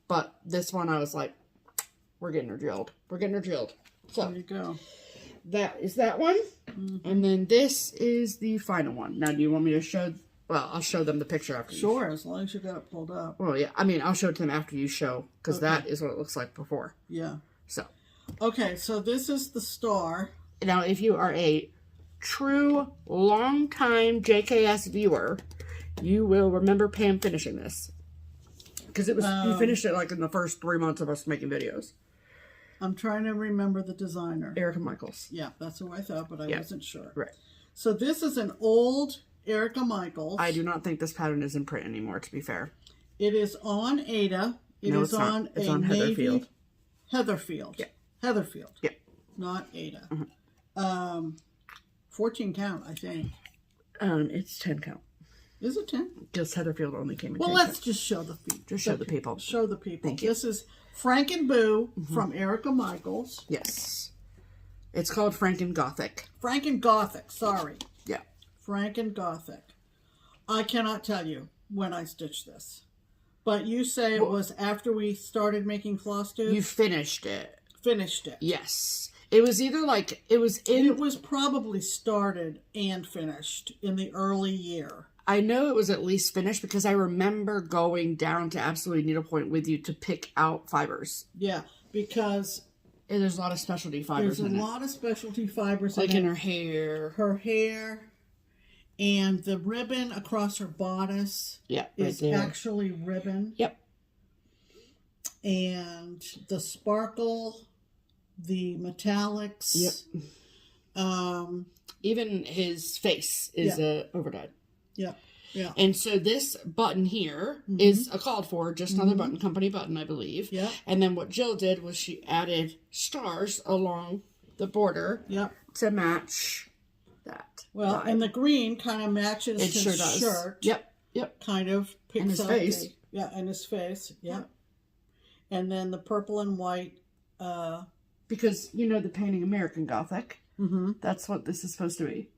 but this one I was like, we're getting her drilled. We're getting her drilled. So there you go. That is that one. And then this is the final one. Now, do you want me to show... Well, I'll show them the picture after. Sure, as long as you got it pulled up. Well, yeah. I mean, I'll show it to them after you show, because that is what it looks like before. Yeah. So. Okay, so this is the star. Now, if you are a true long-time JKS viewer, you will remember Pam finishing this. Because it was you finished it like in the first 3 months of us making videos. I'm trying to remember the designer. Erica Michaels. Yeah, that's who I thought, but I wasn't sure. Right. So this is an old Erica Michaels. I do not think this pattern is in print anymore, to be fair. It is on Ada. It's on It's a on Navy Heatherfield. Yeah. Heatherfield. Yeah. Not Ada. 14 count, I think. It's 10 count. Is it 10? Just Heatherfield only came in 10 Well, let's count. just show the feet. Just show the people. Show the people. Thank you. This is Franken Boo from Erica Michaels. Yes. It's called Franken Gothic. Franken Gothic, sorry. Yeah. Franken Gothic. I cannot tell you when I stitched this. But you say it was after we started making FlossTube? You finished it. Finished it. Yes. It was either like, it was in... It was probably started and finished in the early year. I know it was at least finished because I remember going down to Absolute Needlepoint with you to pick out fibers. Yeah, because... And there's a lot of specialty fibers in it. There's a lot of specialty fibers like in it. in her hair. Her hair and the ribbon across her bodice is actually ribbon. Yep. And the sparkle, the metallics. Yep. Even his face is overdyed. Yep. Yeah. And so this button here is a called for, just another button, company button, I believe. Yeah. And then what Jill did was she added stars along the border to match that. Well, vibe. and the green kind of matches his sure does. shirt. Yep. Kind of picks and his up face. and his face. Yep. And then the purple and white. Because you know the painting American Gothic. That's what this is supposed to be.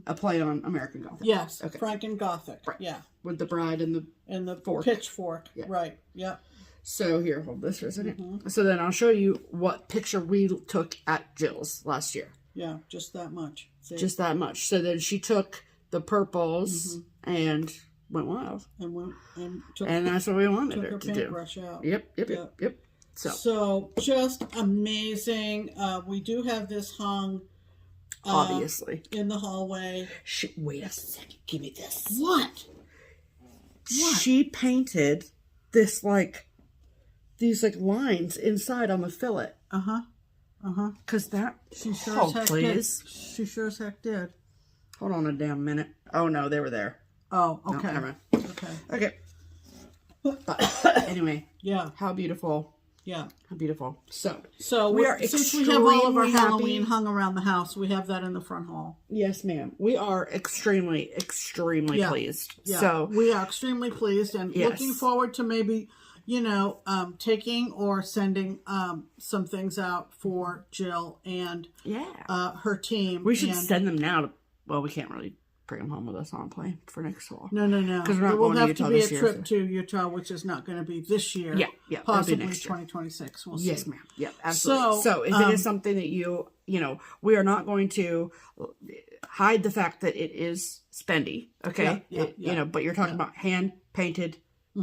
A play on American Gothic. Yes, okay. Franken Gothic. Right. Yeah. With the bride and the fork. Pitchfork. Yeah. Right. Yep. So here, hold this for a second. So then I'll show you what picture we took at Jill's last year. Yeah, just that much. See? Just that much. So then she took the purples and went wild. And that's what we wanted her her to do. paintbrush out. Yep. So just amazing. We do have this hung obviously in the hallway. Wait a second. Give me this. What? She painted this these lines inside on the fillet. Because that she sure as heck did. She sure as heck did. Hold on a damn minute. Oh no, they were there. Oh, okay. No, never mind. Okay. But anyway, yeah. How beautiful. Yeah. How beautiful. So we are since we have all of our Halloween hung around the house, we have that in the front hall. Yes, ma'am. We are extremely pleased. Yeah. So we are extremely pleased and looking forward to maybe, taking or sending some things out for Jill and her team. We should send them now. Well, we can't really bring them home with us on a plane for next fall. No. Because we're not going to Utah this year. It will have to be a trip to Utah, which is not going to be this year. Yeah. Possibly 2026. We'll see. Yes, ma'am. Yeah, absolutely. So if it is something that we are not going to hide the fact that it is spendy, okay? But you're talking about hand-painted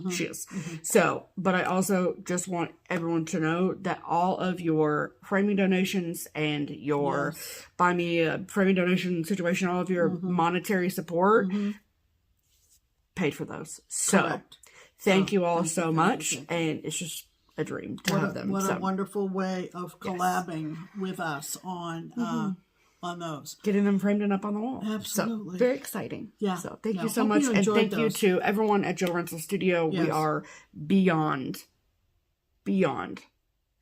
shoes. So, but I also just want everyone to know that all of your framing donations and your buy me a framing donation situation, all of your monetary support paid for those. So thank you all so much. And it's just a dream to have them. What a wonderful way of collabing with us on those. Getting them framed and up on the wall. Absolutely. So, very exciting. Yeah. So thank you so much. And thank you to everyone at Jill Rental Studio. Yes. We are beyond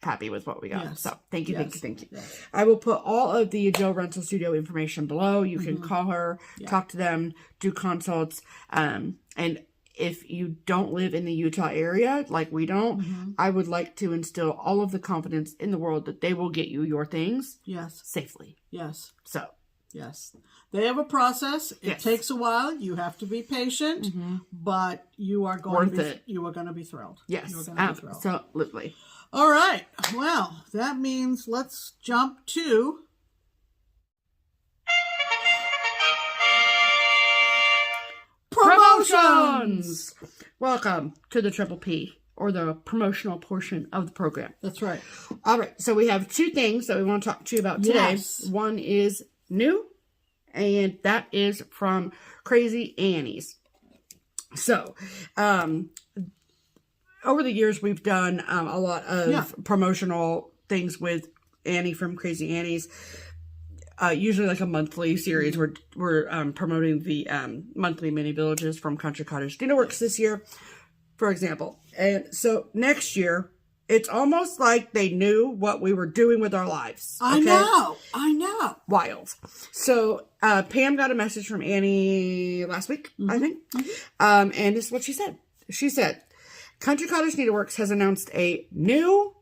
happy with what we got. Yes. So thank you. Yes. I will put all of the Jill Rental Studio information below. You can call her, talk to them, do consults. And if you don't live in the Utah area, like we don't, I would like to instill all of the confidence in the world that they will get you your things safely. Yes. So. Yes. They have a process. It takes a while. You have to be patient, but you are going to be thrilled. Yes. You are going to be thrilled. Absolutely. All right. Well, that means let's jump to promotions. Welcome to the Triple P, or the promotional portion of the program. That's right. All right. So we have two things that we want to talk to you about today. Yes. One is new and that is from Crazy Annie's. So, over the years, we've done a lot of promotional things with Annie from Crazy Annie's. Usually like a monthly series. We're promoting the monthly mini villages from Country Cottage Needleworks this year, for example. And so next year, it's almost like they knew what we were doing with our lives. Okay? I know. Wild. So Pam got a message from Annie last week, I think. And this is what she said. She said, Country Cottage Needleworks has announced a new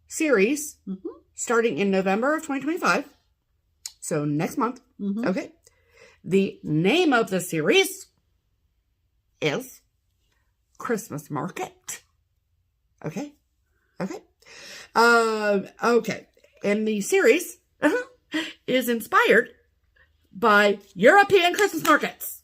series starting in November of 2025. So next month. Okay. The name of the series is Christmas Market. Okay. Okay. Okay. And the series is inspired by European Christmas markets.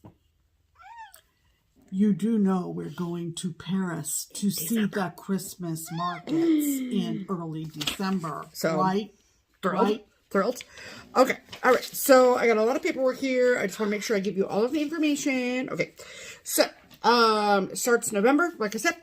You do know we're going to Paris to see the Christmas markets in early December, So, right? Thrilled. Right? Thrilled. Okay. All right. So I got a lot of paperwork here. I just want to make sure I give you all of the information. Okay. So, starts November, like I said.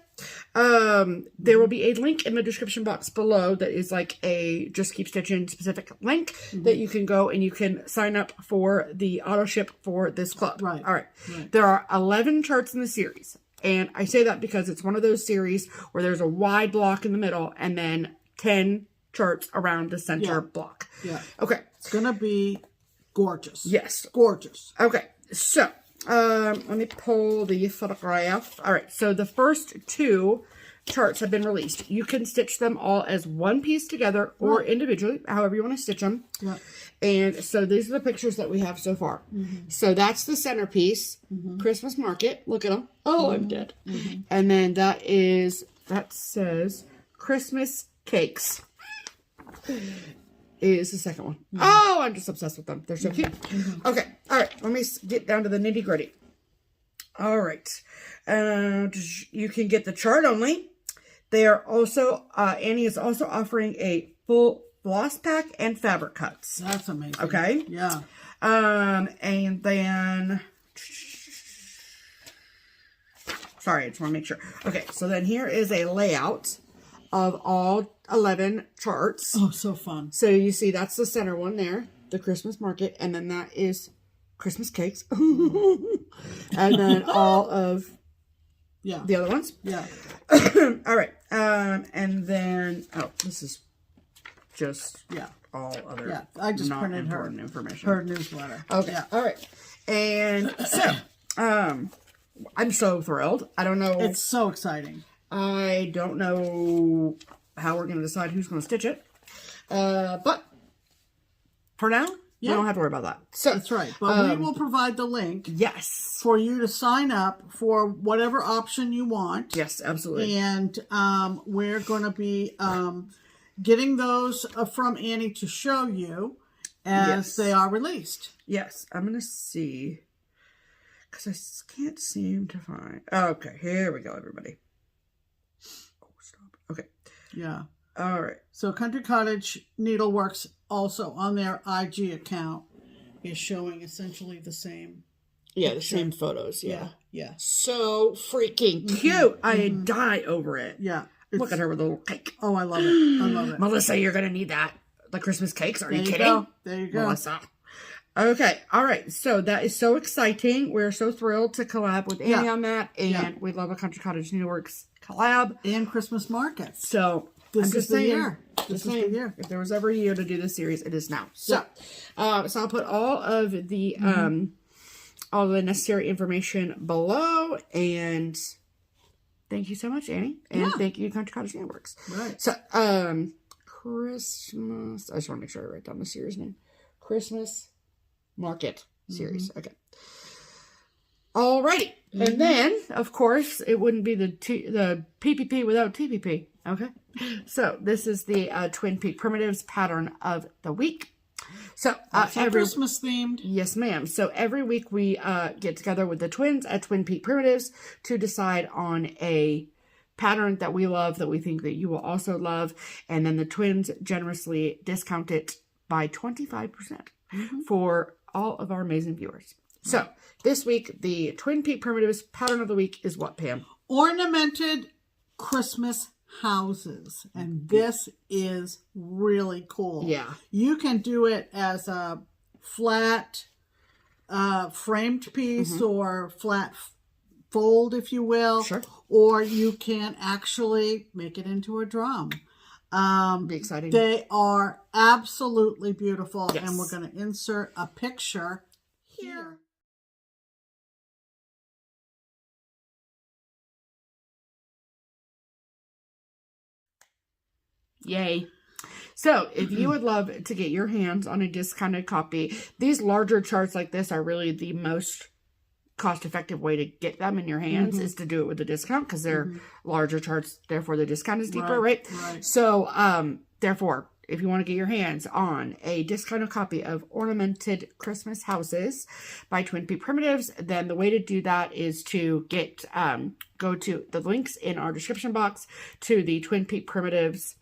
There will be a link in the description box below that is like a Just Keep Stitching specific link that you can go and you can sign up for the auto ship for this club. Right. All right. There are 11 charts in the series. And I say that because it's one of those series where there's a wide block in the middle and then 10 charts around the center block. Yeah. Okay. It's going to be gorgeous. Yes. Gorgeous. Okay. So, let me pull the photograph. All right. So the first 2 charts have been released. You can stitch them all as one piece together or individually, however you want to stitch them. Yeah. And so these are the pictures that we have so far. So that's the centerpiece, Christmas Market. Look at them. Oh, I'm dead. And then that says Christmas Cakes is the second one. Oh, I'm just obsessed with them. They're so cute. Okay. All right. Let me get down to the nitty gritty. All right. You can get the chart only. They are also, Annie is also offering a full floss pack and fabric cuts. That's amazing. Okay. Yeah. And then, sorry, I just want to make sure. Okay. So then here is a layout of all 11 charts. Oh, so fun. So you see that's the center one there, the Christmas Market, and then that is Christmas Cakes. And then all of the other ones. Yeah. All right. And then, this is just all other I just not printed important information. her newsletter. Okay. Yeah. All right. And so, I'm so thrilled. I don't know. It's so exciting. I don't know how we're going to decide who's going to stitch it. But for now, we don't have to worry about that. So that's right. But we will provide the link. Yes. For you to sign up for whatever option you want. Yes, absolutely. And we're going to be getting those from Annie to show you as they are released. Yes. I'm going to see. Because I can't seem to find. Okay. Here we go, everybody. Okay. Yeah. All right. So Country Cottage Needleworks also on their IG account is showing essentially the same. Yeah, the same photos. Yeah. Yeah. So freaking cute. I die over it. Yeah. Look at her with a little cake. Oh, I love it. I love it. Melissa, you're going to need that. The Christmas cakes. Are you kidding? Go. There you go. Melissa. Okay. All right. So that is so exciting. We're so thrilled to collab with Annie on that. And we love a Country Cottage Needleworks collab. And Christmas markets. So this is the year. This is the year. If there was ever a year to do this series, it is now. So, so I'll put all of the necessary information below. And thank you so much, Annie. And thank you, Country Cottage Needleworks. Right. So, Christmas. I just want to make sure I write down the series name. Christmas Market series. Okay. Alrighty. And then, of course, it wouldn't be the PPP without TPP. Okay. So this is the Twin Peak Primitives pattern of the week. So every Christmas themed. Yes, ma'am. So every week we get together with the twins at Twin Peak Primitives to decide on a pattern that we love, that we think that you will also love, and then the twins generously discount it by 25% for all of our amazing viewers. So, this week, the Twin Peak Primitives pattern of the week is what, Pam? Ornamented Christmas houses. And this is really cool. Yeah. You can do it as a flat framed piece or flat fold, if you will. Sure. Or you can actually make it into a drum. Be exciting. They are absolutely beautiful. Yes. And we're going to insert a picture here. Yay. So, if you would love to get your hands on a discounted copy, these larger charts like this are really the most cost-effective way to get them in your hands is to do it with a discount because they're larger charts, therefore the discount is deeper, right? So, therefore, if you want to get your hands on a discounted copy of Ornamented Christmas Houses by Twin Peak Primitives, then the way to do that is to get go to the links in our description box to the Twin Peak Primitives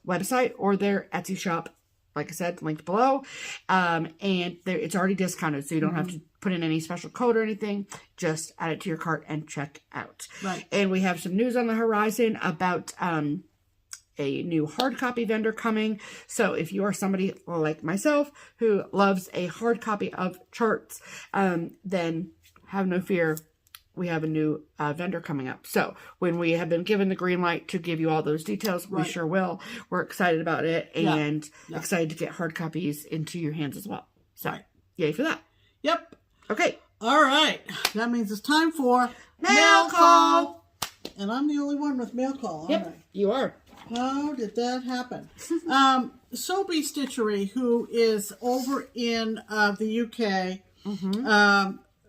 website or their Etsy shop, like I said, linked below. And it's already discounted, so you don't have to put in any special code or anything. Just add it to your cart and check out. Right. And we have some news on the horizon about a new hard copy vendor coming. So if you are somebody like myself who loves a hard copy of charts, then have no fear. We have a new vendor coming up. So when we have been given the green light to give you all those details, we sure will. We're excited about it and excited to get hard copies into your hands as well. So yay for that. Yep. Okay. All right. That means it's time for Mail call. And I'm the only one with mail call, aren't I? You are. How did that happen? Soapy Stitchery, who is over in the UK,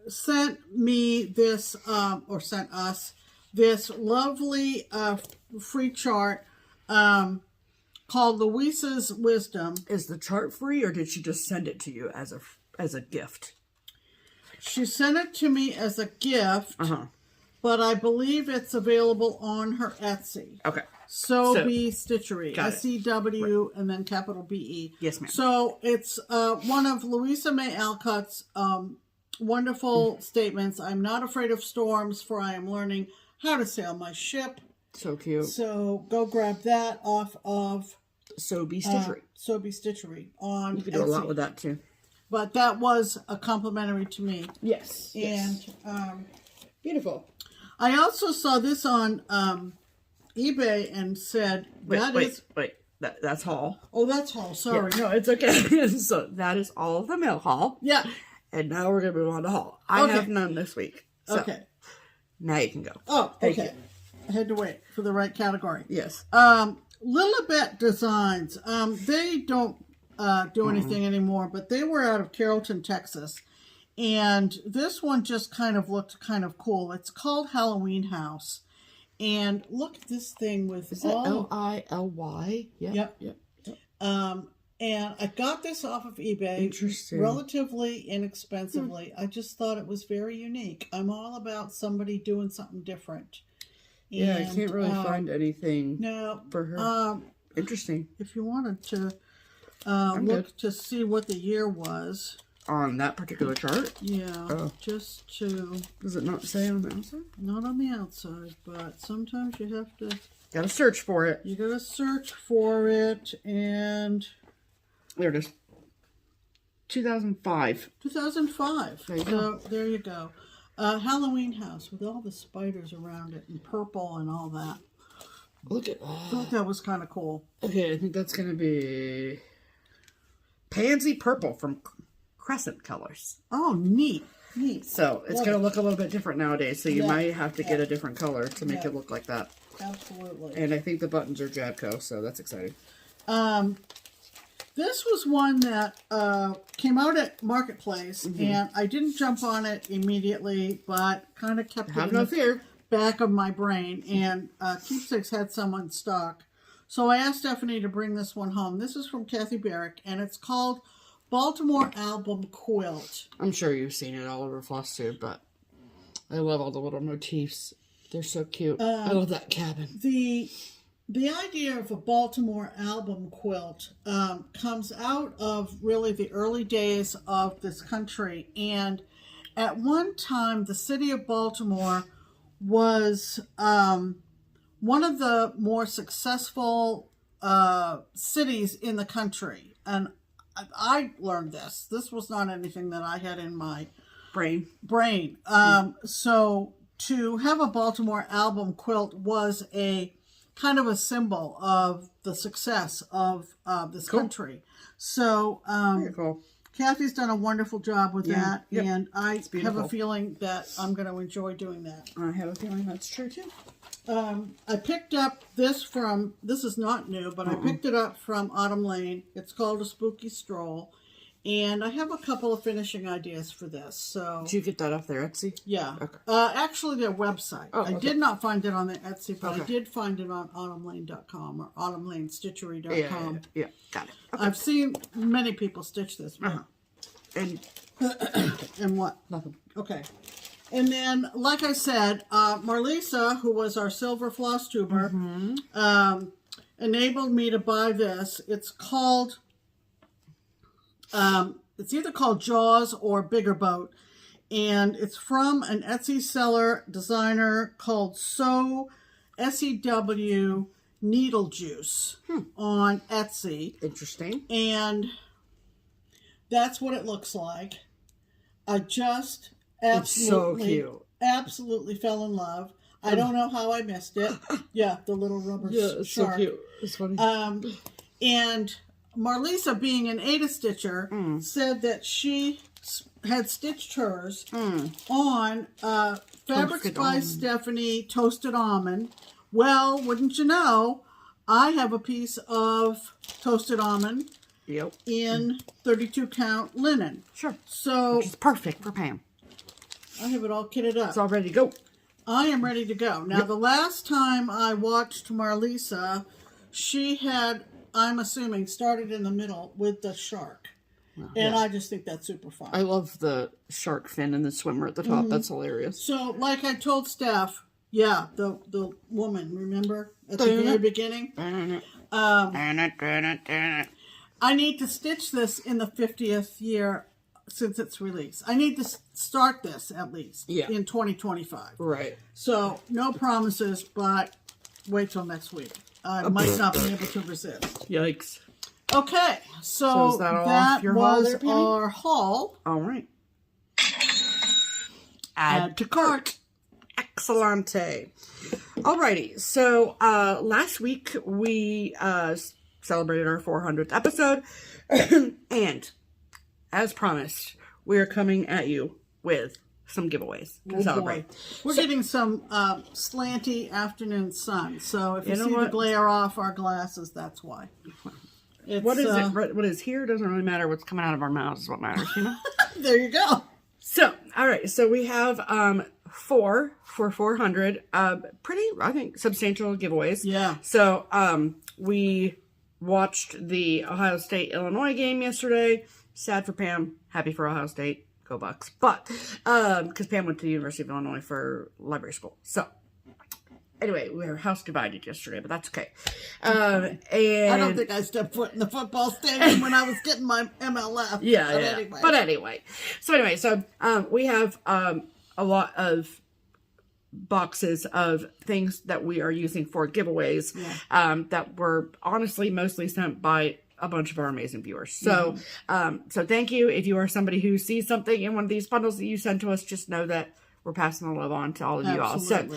sent me this, or sent us this lovely free chart called Louisa's Wisdom. Is the chart free, or did she just send it to you as a gift? She sent it to me as a gift, but I believe it's available on her Etsy. Okay. Soapy Stitchery, got it. SEW, and then capital BE. Yes, ma'am. So it's one of Louisa May Alcott's wonderful statements. I'm not afraid of storms, for I am learning how to sail my ship. So cute. So go grab that off of Soapy Stitchery. Soapy Stitchery on You could do a lot with that too. But that was a complimentary to me. Yes. And beautiful. I also saw this on eBay and said, Wait. That's haul. Oh, that's all. Sorry. Yeah, no, it's okay. So that is all of the mail haul. Yeah. And now we're going to move on to haul. I have none this week. So okay. Now you can go. Oh, Thank okay. you. I had to wait for the right category. Yes. Lilibet Designs. They don't do anything anymore, but they were out of Carrollton, Texas. And this one just kind of looked kind of cool. It's called Halloween House. And look at this thing with Is it Lily? Yep. And I got this off of eBay. Interesting. Relatively inexpensively. I just thought it was very unique. I'm all about somebody doing something different. Yeah, I can't really find anything for her. Interesting. If you wanted to look to see what the year was. On that particular chart? Yeah. Oh. Just to... Does it not say on the outside? Not on the outside, but sometimes you have to... Gotta search for it. You gotta search for it, and... There it is. 2005. 2005. There you go. There you go. Halloween House with all the spiders around it and purple and all that. Look at that. I thought that was kind of cool. Okay, I think that's going to be Pansy Purple from Crescent Colors. Oh, neat. So it's going to look a little bit different nowadays, so you might have to get a different color to make it look like that. Absolutely. And I think the buttons are Jadco, so that's exciting. This was one that came out at Marketplace, and I didn't jump on it immediately, but kind of kept it in the back of my brain, and Keepsakes had some in stock. So I asked Stephanie to bring this one home. This is from Kathy Barrick, and it's called Baltimore Album Quilt. I'm sure you've seen it all over FlossTube, but I love all the little motifs. They're so cute. I love that cabin. The The idea of a Baltimore album quilt comes out of really the early days of this country. And at one time, the city of Baltimore was one of the more successful cities in the country. And I learned this. This was not anything that I had in my brain. So to have a Baltimore album quilt was a kind of a symbol of the success of this country. So Very cool. Kathy's done a wonderful job with that, Yep. and I have a feeling that I'm going to enjoy doing that. I have a feeling that's true too. I picked up this is not new, but I picked it up from Autumn Lane. It's called A Spooky Stroll. And I have a couple of finishing ideas for this. So Did you get that off their Etsy? yeah. Okay. Actually, their website. I did not find it on the Etsy, but I did find it on autumnlane.com or autumnlanestitchery.com. Yeah. Got it. Okay. I've seen many people stitch this. And And what? nothing. Okay. And then, like I said, Marlisa, who was our silver FlossTuber, enabled me to buy this. It's called... it's either called Jaws or Bigger Boat, and it's from an Etsy seller designer called SEW Needle Juice on Etsy. Interesting. And that's what it looks like. I just absolutely fell in love. I don't know how I missed it. Yeah, the little rubber it's shark. so cute. It's funny. And Marlisa, being an Ada stitcher, said that she had stitched hers on Fabrics by Stephanie Toasted Almond. Well, wouldn't you know, I have a piece of toasted almond in 32 count linen. Sure. So which is perfect for Pam. I have it all kitted up. It's all ready to go. I am ready to go. Now, the last time I watched Marlisa, she had... I'm assuming started in the middle with the shark. And I just think that's super fun. I love the shark fin and the swimmer at the top. That's hilarious. So, like I told Steph, the woman, remember? At the very beginning? I need to stitch this in the 50th year since its release. I need to start this, at least, in 2025. Right. So, no promises, but wait till next week. I might not be able to resist. Yikes. Okay, so is that all that your haul was there, Penny? our haul. All right. Add to cart. Excellente. Alrighty. So last week we celebrated our 400th episode, and as promised, we are coming at you with some giveways to celebrate. We're getting some slanty afternoon sun, so if you see the glare off our glasses, that's why. What is here doesn't really matter. What's coming out of our mouths is what matters, you know? There you go. So, all right. So we have 4 for 400. Pretty, I think, substantial giveaways. Yeah. So we watched the Ohio State-Illinois game yesterday. Sad for Pam. Happy for Ohio State. Go Bucks. But, because Pam went to the University of Illinois for library school. So, anyway, we were house divided yesterday, but that's okay. And I don't think I stepped foot in the football stadium when I was getting my MLF. Yeah. But anyway. So we have a lot of boxes of things that we are using for giveaways that were honestly mostly sent by a bunch of our amazing viewers. So, so thank you. If you are somebody who sees something in one of these bundles that you send to us, just know that we're passing the love on to all of you all. So,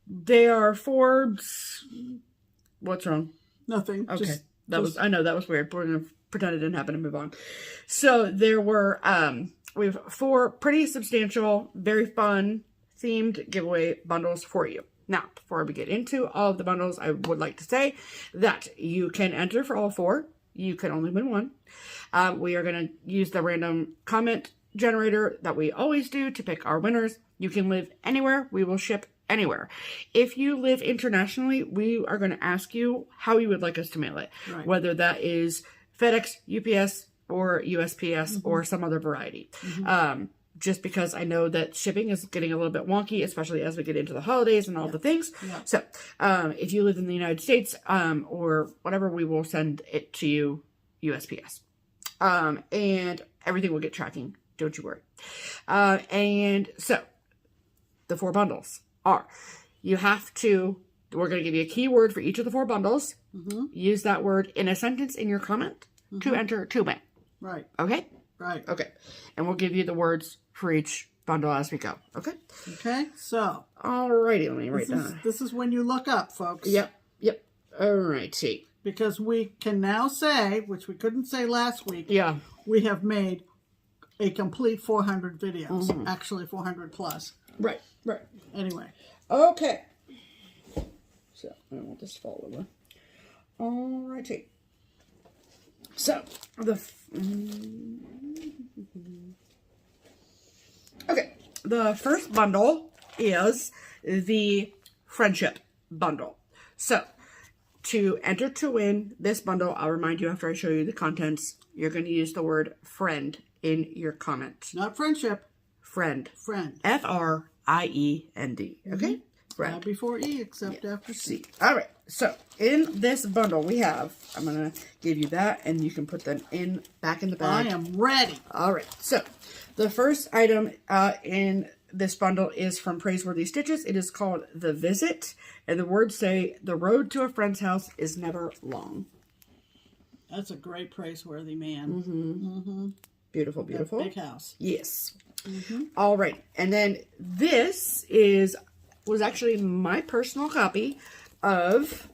they are Forbes. What's wrong? Nothing. Okay. I know that was weird. We're going to pretend it didn't happen and move on. So there were, we have 4 pretty substantial, very fun themed giveaway bundles for you. Now, before we get into all of the bundles, I would like to say that you can enter for all 4. You can only win 1. We are going to use the random comment generator that we always do to pick our winners. You can live anywhere. We will ship anywhere. If you live internationally, we are going to ask you how you would like us to mail it. Right. Whether that is FedEx, UPS, or USPS, or some other variety. just because I know that shipping is getting a little bit wonky, especially as we get into the holidays and all the things. Yeah. So if you live in the United States or whatever, we will send it to you USPS. And everything will get tracking. Don't you worry. And so the 4 bundles are, you have to, we're going to give you a keyword for each of the 4 bundles. Use that word in a sentence in your comment to enter to win. Right. Okay? Right. Okay. And we'll give you the words for each bundle as we go. Okay? Okay. So. Alrighty. Let me write down. This is when you look up, folks. Yep. Yep. Alrighty. Because we can now say, which we couldn't say last week. Yeah. We have made a complete 400 videos. Actually, 400 plus. Right. Right. Anyway. Okay. So, I don't want this to fall over. Alrighty. So, the first bundle is the friendship bundle. So, to enter to win this bundle, I'll remind you after I show you the contents, you're going to use the word friend in your comment. Not friendship. Friend. Friend. Friend. Okay? Friend. Not before E, except after C. All right. So in this bundle we have, I'm going to give you that and you can put them back in the bag. I am ready. All right. So the first item in this bundle is from Praiseworthy Stitches. It is called The Visit. And the words say, the road to a friend's house is never long. That's a great praiseworthy man. Beautiful, beautiful. That big house. Yes. All right. And then this was actually my personal copy of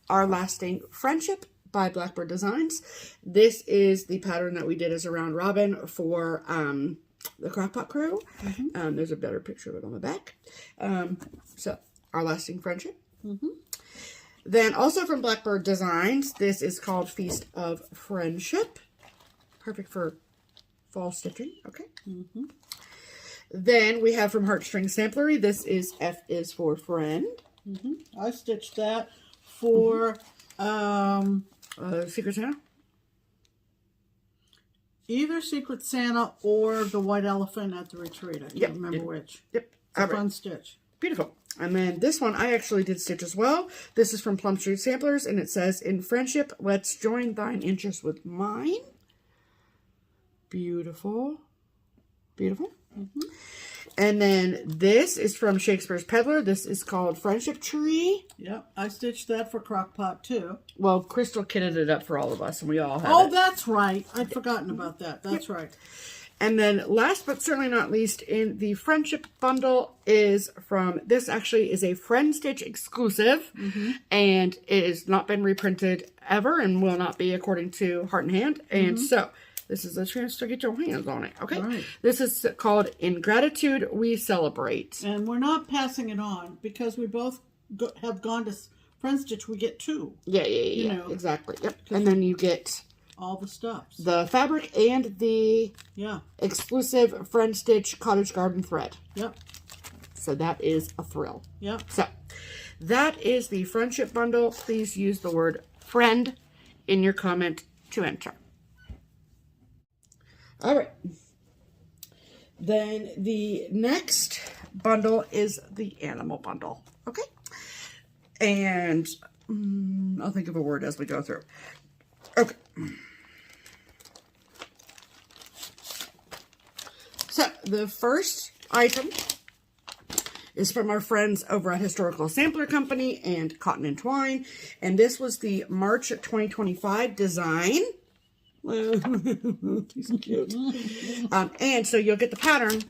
Our Lasting Friendship by Blackbird Designs. This is the pattern that we did as a round robin for the Crockpot crew. There's a better picture of it on the back. So, Our Lasting Friendship. Then also from Blackbird Designs, this is called Feast of Friendship. Perfect for fall stitching. Okay. Then we have from Heartstring Samplery, this is F is for Friend. I stitched that for Secret Santa? either Secret Santa or the White Elephant at the Retreat. I can't remember which. Yep. It's a fun stitch. Beautiful. And then this one I actually did stitch as well. This is from Plum Street Samplers, and it says, in friendship, let's join thine interest with mine. Beautiful. Beautiful. And then this is from Shakespeare's Peddler. This is called Friendship Tree. Yep, I stitched that for Crockpot too. Well, Crystal kitted it up for all of us, and we all have Oh, it. that's right. I'd forgotten about that. That's right. And then last but certainly not least in the friendship bundle is from, this actually is a Friend Stitch exclusive, and it has not been reprinted ever and will not be according to Heart and Hand. And so this is a chance to get your hands on it. Okay. Right. This is called In Gratitude We Celebrate. And we're not passing it on because we both have gone to Friend Stitch. We get 2. Yeah. You know. Exactly. Yep. And then you get All the stuffs. the fabric and the exclusive Friend Stitch Cottage Garden thread. Yep. So that is a thrill. Yep. So that is the friendship bundle. Please use the word friend in your comment to enter. All right. Then the next bundle is the animal bundle. Okay. And I'll think of a word as we go through. Okay. So the first item is from our friends over at Historical Sampler Company and Cotton and Twine. And this was the March 2025 design. He's cute. And so you'll get the pattern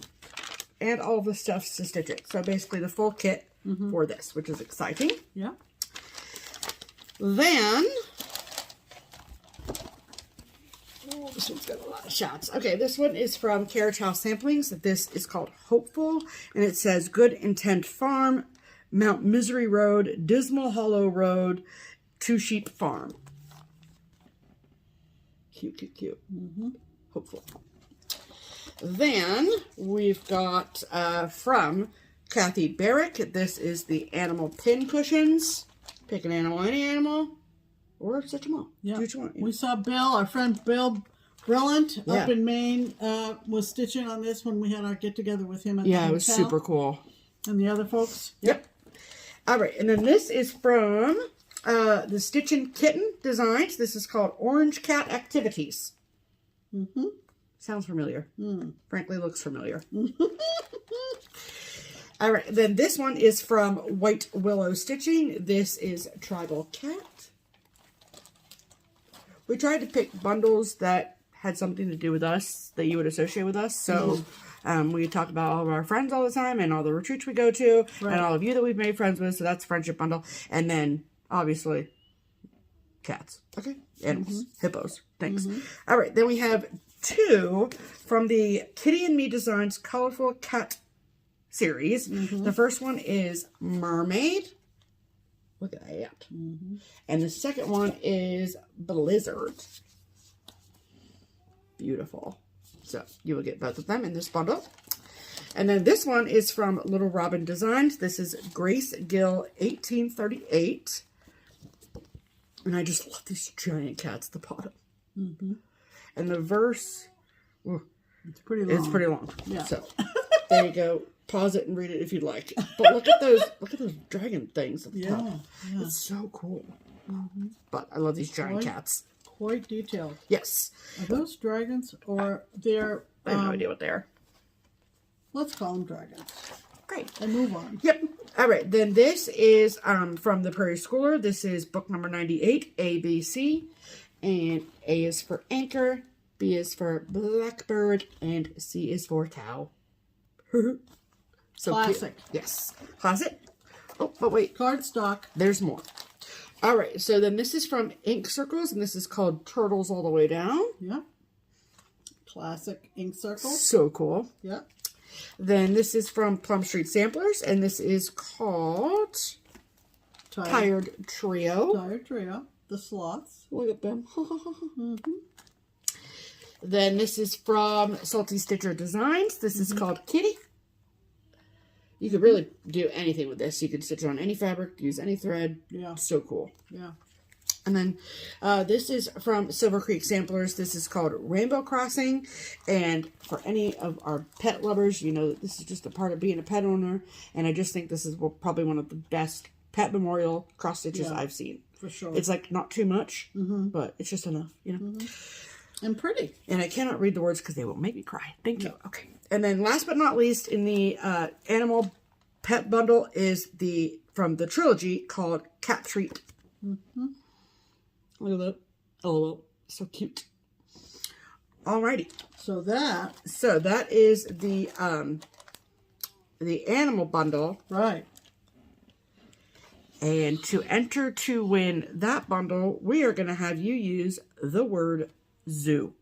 and all the stuff to stitch it. So basically the full kit for this, which is exciting. Yeah. Then, this one's got a lot of shots. Okay, this one is from Carriage House Samplings. This is called Hopeful, and it says Good Intent Farm, Mount Misery Road, Dismal Hollow Road, Two Sheep Farm. Cute. Hopeful. Then we've got from Kathy Barrick. This is the Animal Pin Cushions. Pick an animal, any animal, or stitch them all. Yeah. Do what you want. We saw Bill, our friend Bill, Brilliant Yeah. up in Maine was stitching on this when we had our get together with him at the hotel. it was super cool. And the other folks. Yep. All right, and then this is from the Stitchin' Kitten Designs. This is called Orange Cat Activities. Mm-hmm. Sounds familiar. Frankly, looks familiar. All right, then this one is from White Willow Stitching. This is Tribal Cat. We tried to pick bundles that had something to do with us, that you would associate with us. So we talk about all of our friends all the time and all the retreats we go to and all of you that we've made friends with. So that's Friendship Bundle. And then, obviously, cats. Okay. Animals. Hippos. Thanks. All right. Then we have 2 from the Kitty and Me Designs Colorful Cat series. The first one is Mermaid. Look at that. And the second one is Blizzard. Beautiful. So you will get both of them in this bundle. And then this one is from Little Robin Designs. This is Grace Gill 1838. And I just love these giant cats at the bottom. And the verse, It's pretty long. it's pretty long. Yeah. So there you go. Pause it and read it if you'd like. But look at those dragon things at the top. Yeah. It's so cool. But I love these giant cats. Quite detailed. Yes. Are those dragons or they're... I have no idea what they are. Let's call them dragons. Great. And move on. Yep. All right. Then this is from the Prairie Schooler. This is book number 98, ABC. And A is for anchor, B is for blackbird, and C is for cow. So Classic. Cute. Yes. Classic. Oh, but wait. Cardstock. There's more. All right. So then this is from Ink Circles, and this is called Turtles All the Way Down. Yeah. Classic ink circle. So cool. Yeah. Then this is from Plum Street Samplers, and this is called Tired Trio. Tired Trio. The sloths. Look at them. Then this is from Salty Stitcher Designs. This is called Kitty. You could really do anything with this. You could stitch on any fabric, use any thread. Yeah. So cool. Yeah. And then this is from Silver Creek Samplers. This is called Rainbow Crossing. And for any of our pet lovers, you know that this is just a part of being a pet owner. And I just think this is probably one of the best pet memorial cross stitches I've seen. For sure. It's like not too much, but it's just enough, you know. And pretty. And I cannot read the words because they will make me cry. Thank you. Okay. And then last but not least in the animal pet bundle is from the trilogy called Cat Treat. Look at that. LOL. So cute. Alrighty. So that is the animal bundle. Right. And to enter to win that bundle, we are going to have you use the word zoo.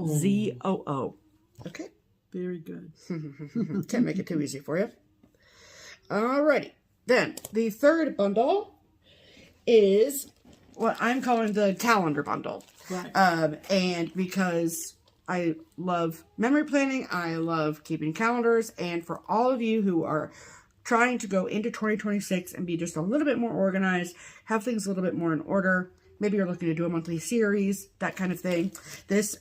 Z-O-O. Okay. Very good. Can't make it too easy for you. Alrighty. Then, the third bundle is what I'm calling the calendar bundle. Right. And because I love memory planning, I love keeping calendars, and for all of you who are trying to go into 2026 and be just a little bit more organized, have things a little bit more in order, maybe you're looking to do a monthly series, that kind of thing, this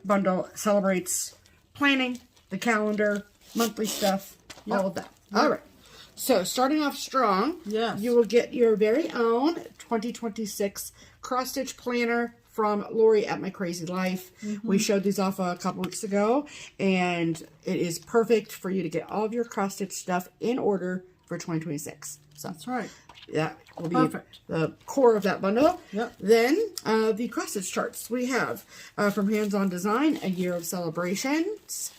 bundle celebrates planning, the calendar, monthly stuff, all of that. Yep. All right. So, starting off strong, you will get your very own 2026 cross-stitch planner from Lori at My Crazy Life. We showed these off a couple weeks ago, and it is perfect for you to get all of your cross-stitch stuff in order for 2026. So, that's right. That will be the core of that bundle. Yep. Then, the cross-stitch charts we have from Hands On Design, A Year of Celebrations.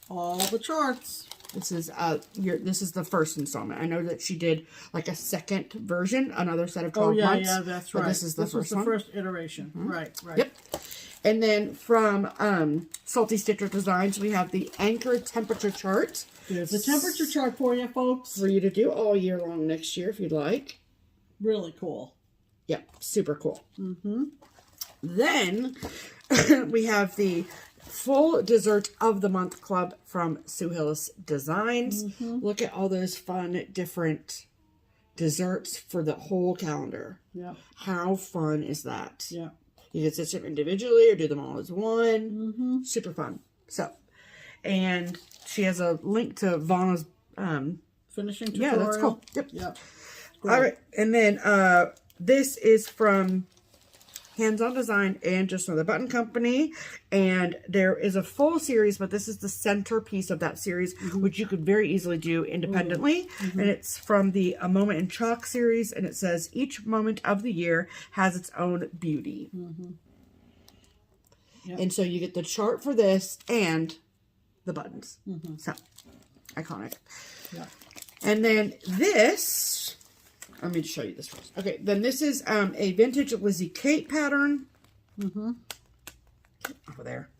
All the charts. This is the first installment. I know that she did like a second version, another set of 12 months. Yeah, that's right. This is the first one. First iteration. Right. Yep. And then from Salty Stitcher Designs, we have the Anchor Temperature Chart. There's a temperature chart for you, folks. For you to do all year long next year if you'd like. Really cool. Yep, super cool. Then we have the Full Dessert of the Month Club from Sue Hillis Designs. Look at all those fun, different desserts for the whole calendar. Yeah. How fun is that? Yeah. You can stitch them individually or do them all as one. Super fun. So, and she has a link to Vanna's finishing tutorial. Yeah, that's cool. Yep. Yep. All right. And then this is from Hands-On Design and Just Another Button Company. And there is a full series, but this is the centerpiece of that series, which you could very easily do independently. And it's from the A Moment in Chalk series. And it says, each moment of the year has its own beauty. Yep. And so you get the chart for this and the buttons. So, iconic. Yeah. And then this, let me just show you this first. Okay, then this is a vintage Lizzie Kate pattern. Over there.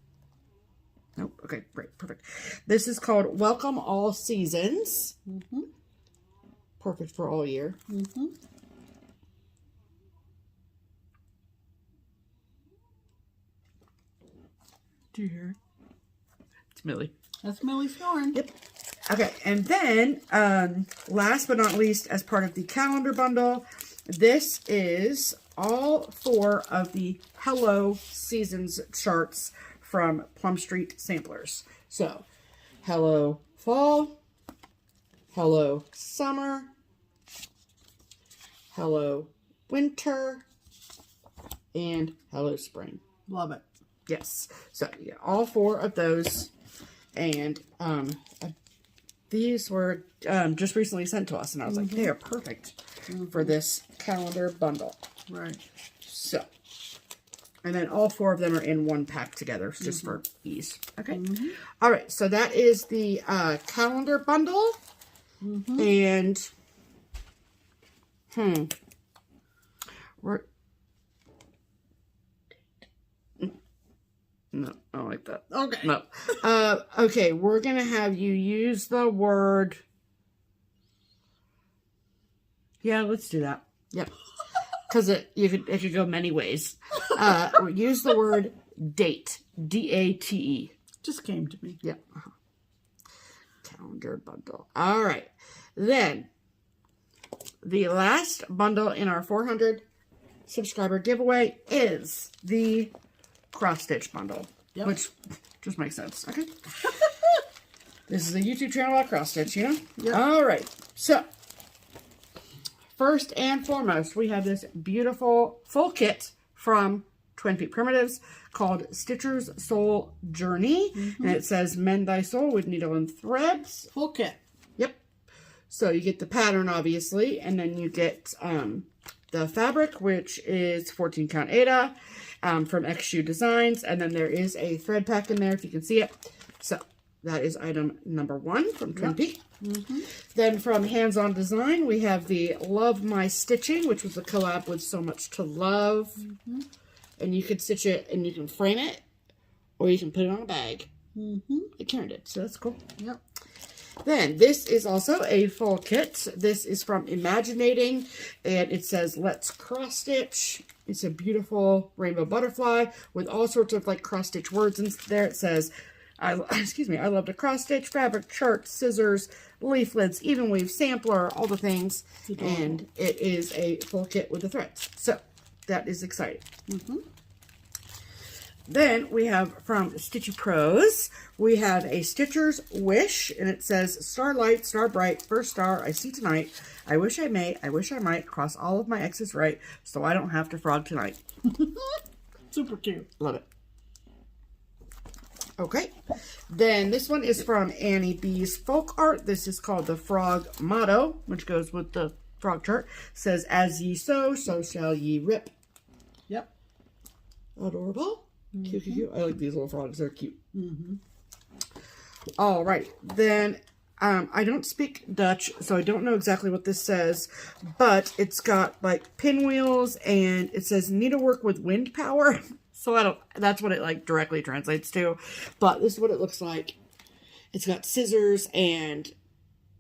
Nope. Okay, great, perfect. This is called Welcome All Seasons. Perfect for all year. Do you hear it? It's Millie. That's Millie snoring. Yep. Okay, and then last but not least, as part of the calendar bundle, this is all 4 of the Hello Seasons charts from Plum Street Samplers. So, Hello Fall, Hello Summer, Hello Winter, and Hello Spring. Love it. Yes. So, yeah, all 4 of those. And these were just recently sent to us, and I was like, they are perfect for this calendar bundle. Right. So, and then all 4 of them are in one pack together, just for ease. Okay. All right. So that is the calendar bundle. And, we're, no, I don't like that. Okay. No. Okay, we're going to have you use the word. Yeah, let's do that. Yep. Because it could go many ways. Use the word date. D-A-T-E. Just came to me. Yep. Calendar bundle. All right. Then, the last bundle in our 400 subscriber giveaway is the cross stitch bundle, which just makes sense. Okay. This is a YouTube channel about cross stitch, you know? Yep. All right. So, first and foremost, we have this beautiful full kit from Twin Peak Primitives called Stitcher's Soul Journey. And it says, mend thy soul with needle and threads. Full kit. Yep. So you get the pattern, obviously, and then you get the fabric, which is 14 count Aida from XShoe Designs. And then there is a thread pack in there, if you can see it. So that is item number 1 from Twin Peak. Then from Hands-On Design, we have the Love My Stitching, which was a collab with So Much to Love. And you can stitch it and you can frame it, or you can put it on a bag. Like Karen did, so that's cool. Yep. Then this is also a full kit. This is from Imaginating, and it says Let's Cross Stitch. It's a beautiful rainbow butterfly with all sorts of like cross stitch words in there. It says, I love to cross stitch, fabric, chart, scissors, leaflets, even weave sampler, all the things. And it is a full kit with the threads. So that is exciting. Then we have from Stitchy Pros, we have a Stitcher's Wish, and it says, Starlight, star bright, first star I see tonight. I wish I may, I wish I might, cross all of my X's right, so I don't have to frog tonight. Super cute. Love it. Okay. Then this one is from Annie B's Folk Art. This is called the Frog Motto, which goes with the frog chart. It says, as ye sow, so shall ye rip. Yep. Adorable. Cute, cute, cute. I like these little frogs. They're cute. All right. Then I don't speak Dutch, so I don't know exactly what this says, but it's got like pinwheels and it says needlework with wind power. So that's what it like directly translates to. But this is what it looks like. It's got scissors and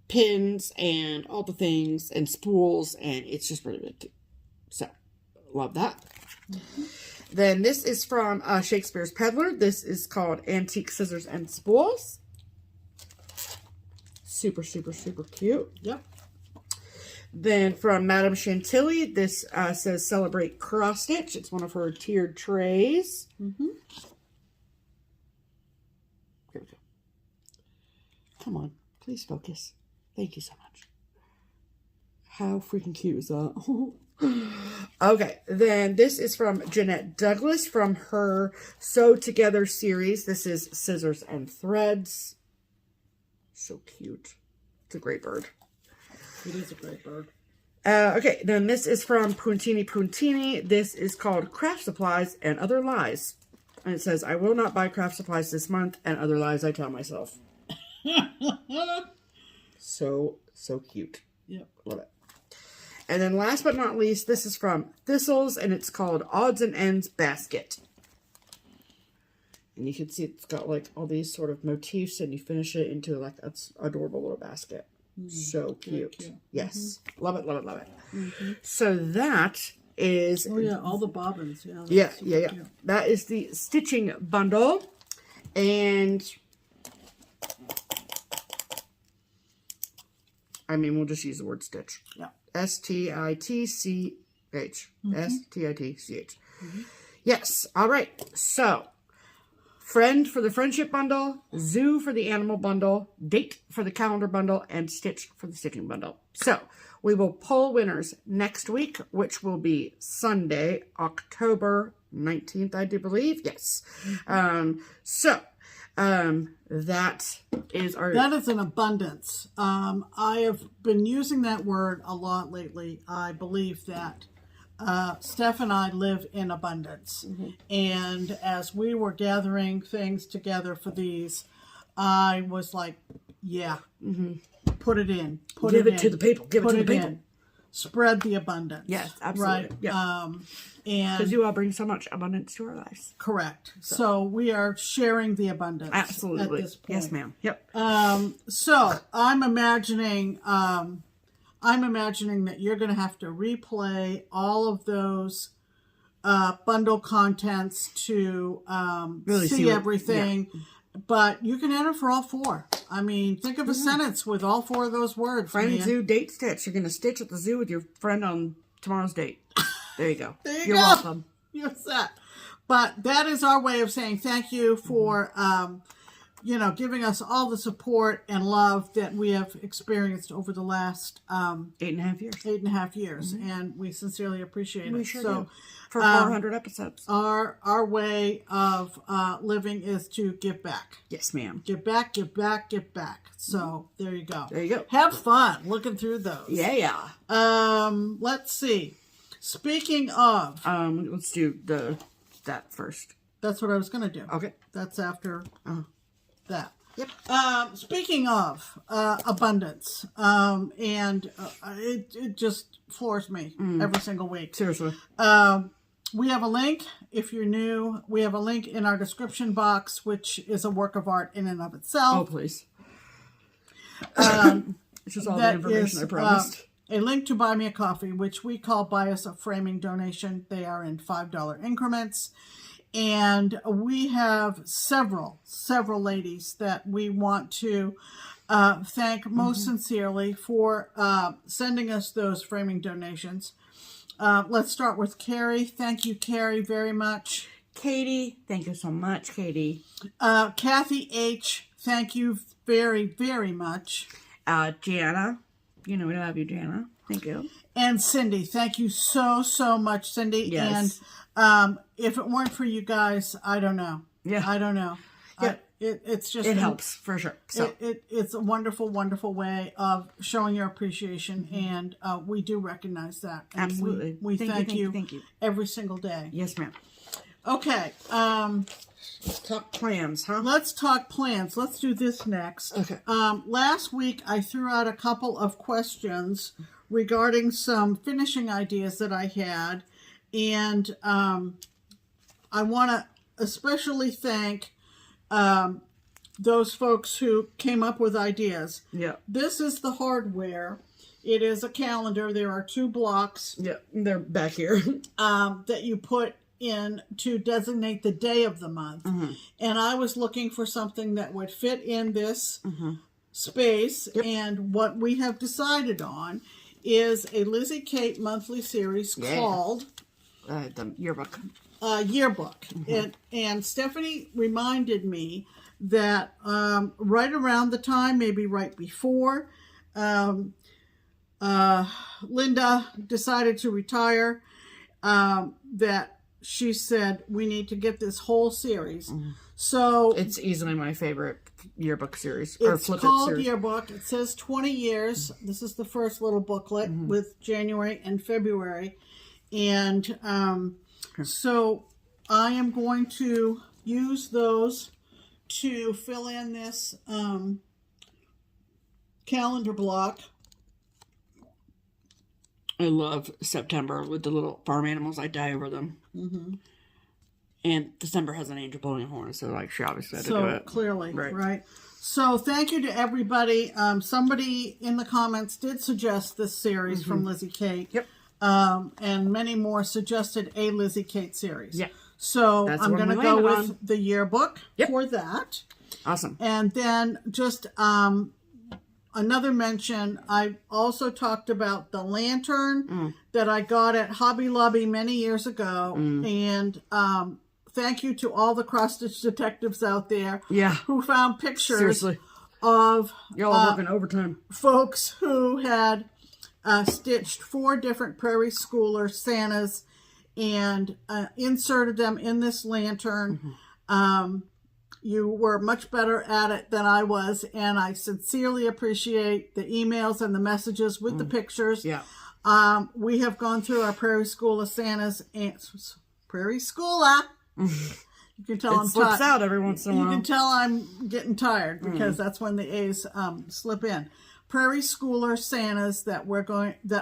pins and all the things and spools, and it's just really, really cute. So, love that. Then this is from Shakespeare's Peddler. This is called Antique Scissors and Spools. Super, super, super cute. Yep. Then from Madame Chantilly, this says Celebrate Cross Stitch. It's one of her tiered trays. Mm-hmm. Here we go. Come on, please focus. Thank you so much. How freaking cute is that? Okay, then this is from Jeanette Douglas from her Sew Together series. This is Scissors and Threads. So cute. It's a great bird. It is a great bird. Okay, then this is from Puntini. This is called Craft Supplies and Other Lies. And it says, I will not buy craft supplies this month, and other lies I tell myself. So cute. Yep. Love it. And then last but not least, this is from Thistles, and it's called Odds and Ends Basket. And you can see it's got like all these sort of motifs, and you finish it into like that's adorable little basket. So cute. Yes. Love it, love it, love it. So that is... Oh, yeah, all the bobbins. Yeah. That is the stitching bundle. And... I mean, we'll just use the word stitch. Yeah. S-T-I-T-C-H. S-T-I-T-C-H. Yes. All right. So, Friend for the Friendship Bundle, Zoo for the Animal Bundle, Date for the Calendar Bundle, and Stitch for the Stitching Bundle. So, we will pull winners next week, which will be Sunday, October 19th, I do believe. Yes. That is our... That is an abundance. I have been using that word a lot lately. I believe that Steph and I live in abundance. And as we were gathering things together for these, I was like, yeah, put it in. Give it to the people. Give it to the people. Spread the abundance. Yes, absolutely. Right? Yeah. And because you all bring so much abundance to our lives. Correct. So we are sharing the abundance. Absolutely. At this point. Yes, ma'am. Yep. So I'm imagining that you're going to have to replay all of those bundle contents to really see everything. Yeah. But you can enter for all four. I mean, think of a sentence with all four of those words. Friend, zoo, date, stitch. You're going to stitch at the zoo with your friend on tomorrow's date. There you go. You're welcome. You're set. But that is our way of saying thank you for, giving us all the support and love that we have experienced over the last 8.5 years. 8.5 years, and we sincerely appreciate it. Sure do. For 400 episodes. Our way of living is to give back. Yes, ma'am. Give back, give back, give back. So there you go. There you go. Have fun looking through those. Yeah. Let's see. Speaking of, let's do that first. That's what I was going to do. Okay. That's after that. Yep. Speaking of abundance, it just floors me every single week. Seriously. We have a link. If you're new, we have a link in our description box, which is a work of art in and of itself. Oh, please. It's just all the information I promised. A link to Buy Me a Coffee, which we call Buy Us a Framing Donation. They are in $5 increments. And we have several ladies that we want to thank most sincerely for sending us those framing donations. Let's start with Carrie. Thank you, Carrie, very much. Katie, thank you so much, Katie. Kathy H., thank you very, very much. Jana, we love you, Jana. Thank you. And Cindy, thank you so much, Cindy. Yes. And if it weren't for you guys, I don't know. Yeah. I don't know. Yeah. It's just... It helps, for sure. So It's a wonderful, wonderful way of showing your appreciation, and we do recognize that. And absolutely. We thank you every single day. Yes, ma'am. Okay. Let's talk plans, huh? Let's talk plans. Let's do this next. Okay. Last week, I threw out a couple of questions regarding some finishing ideas that I had, and I want to especially thank those folks who came up with ideas. Yeah. This is the hardware. It is a calendar. There are 2 blocks. Yeah, they're back here. That you put in to designate the day of the month. And I was looking for something that would fit in this space. Yep. And what we have decided on is a Lizzie Kate monthly series called the yearbook. Yearbook. And Stephanie reminded me that right around the time, maybe right before, Linda decided to retire, that she said, we need to get this whole series. So it's easily my favorite yearbook series. It's called Yearbook. It says 20 years. This is the first little booklet with January and February. And so I am going to use those to fill in this calendar block. I love September with the little farm animals. I die over them. And December has an angel blowing a horn, so like she obviously had to do it. Clearly, right? So thank you to everybody. Somebody in the comments did suggest this series from Lizzie Kate. Yep. And many more suggested a Lizzie Kate series. Yeah. So I'm going to go with the yearbook for that. Awesome. And then just another mention, I also talked about the lantern that I got at Hobby Lobby many years ago. And thank you to all the cross-stitch detectives out there who found pictures of y'all working overtime folks who had stitched 4 different Prairie Schooler Santas and inserted them in this lantern. You were much better at it than I was, and I sincerely appreciate the emails and the messages with the pictures. Yeah. We have gone through our Prairie Schooler Santas and Prairie Schooler. You can tell I'm slips out every once in a while. You can tell I'm getting tired because that's when the A's slip in. Prairie Schooler Santas that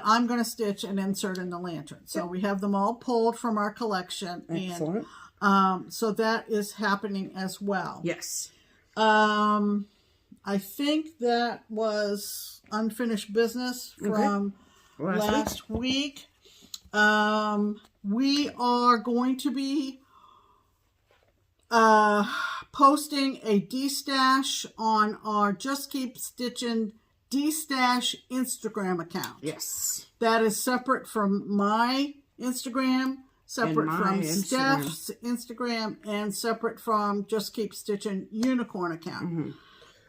I'm going to stitch and insert in the lantern. So we have them all pulled from our collection. Excellent. And so that is happening as well. Yes. I think that was unfinished business from last week. We are going to be posting a Destash on our JustKeepStitchin Destash Instagram account. Yes. That is separate from my Instagram, separate from Steph's Instagram, and separate from JustKeepStitchin Unicorn account.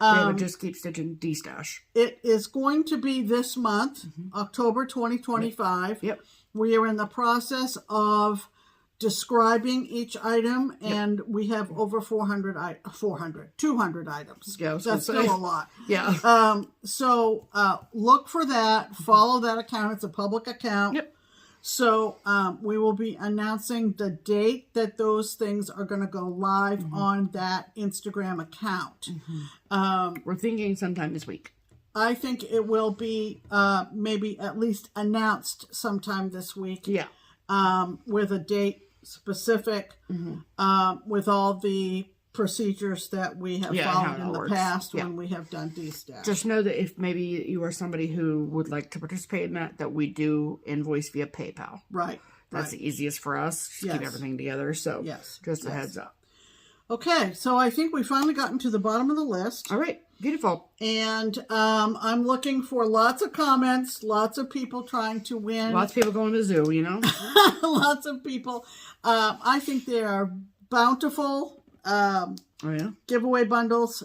We have a JustKeepStitchin Destash. It is going to be this month, October 2025. Yep. We are in the process of describing each item, and we have over 200 items. Yeah, that's still a lot. Yeah. So look for that. Follow that account. It's a public account. Yep. So we will be announcing the date that those things are going to go live on that Instagram account. We're thinking sometime this week. I think it will be maybe at least announced sometime this week. Yeah. With a date specific, with all the procedures that we have followed in the past when we have done Destash. Just know that if maybe you are somebody who would like to participate in that we do invoice via PayPal. Right. That's the easiest for us to keep everything together. So just a heads up. Okay, so I think we finally gotten to the bottom of the list. All right, beautiful. And I'm looking for lots of comments, lots of people trying to win. Lots of people going to the zoo, you know? Lots of people. I think they are bountiful giveaway bundles.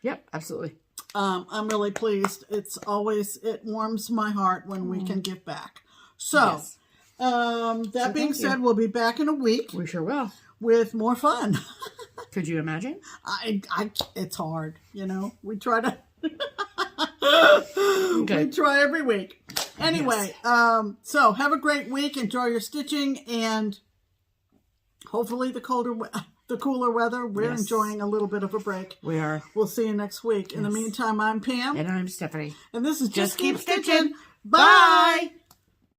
Yep, absolutely. I'm really pleased. It warms my heart when we can give back. So, that being said, we'll be back in a week. We sure will. With more fun. Could you imagine? It's hard, you know. We try to we try every week. Anyway, so have a great week. Enjoy your stitching, and hopefully the cooler weather. We're enjoying a little bit of a break. We are. We'll see you next week. In the meantime, I'm Pam. And I'm Stephanie. And this is Just Keep Stitching. Bye!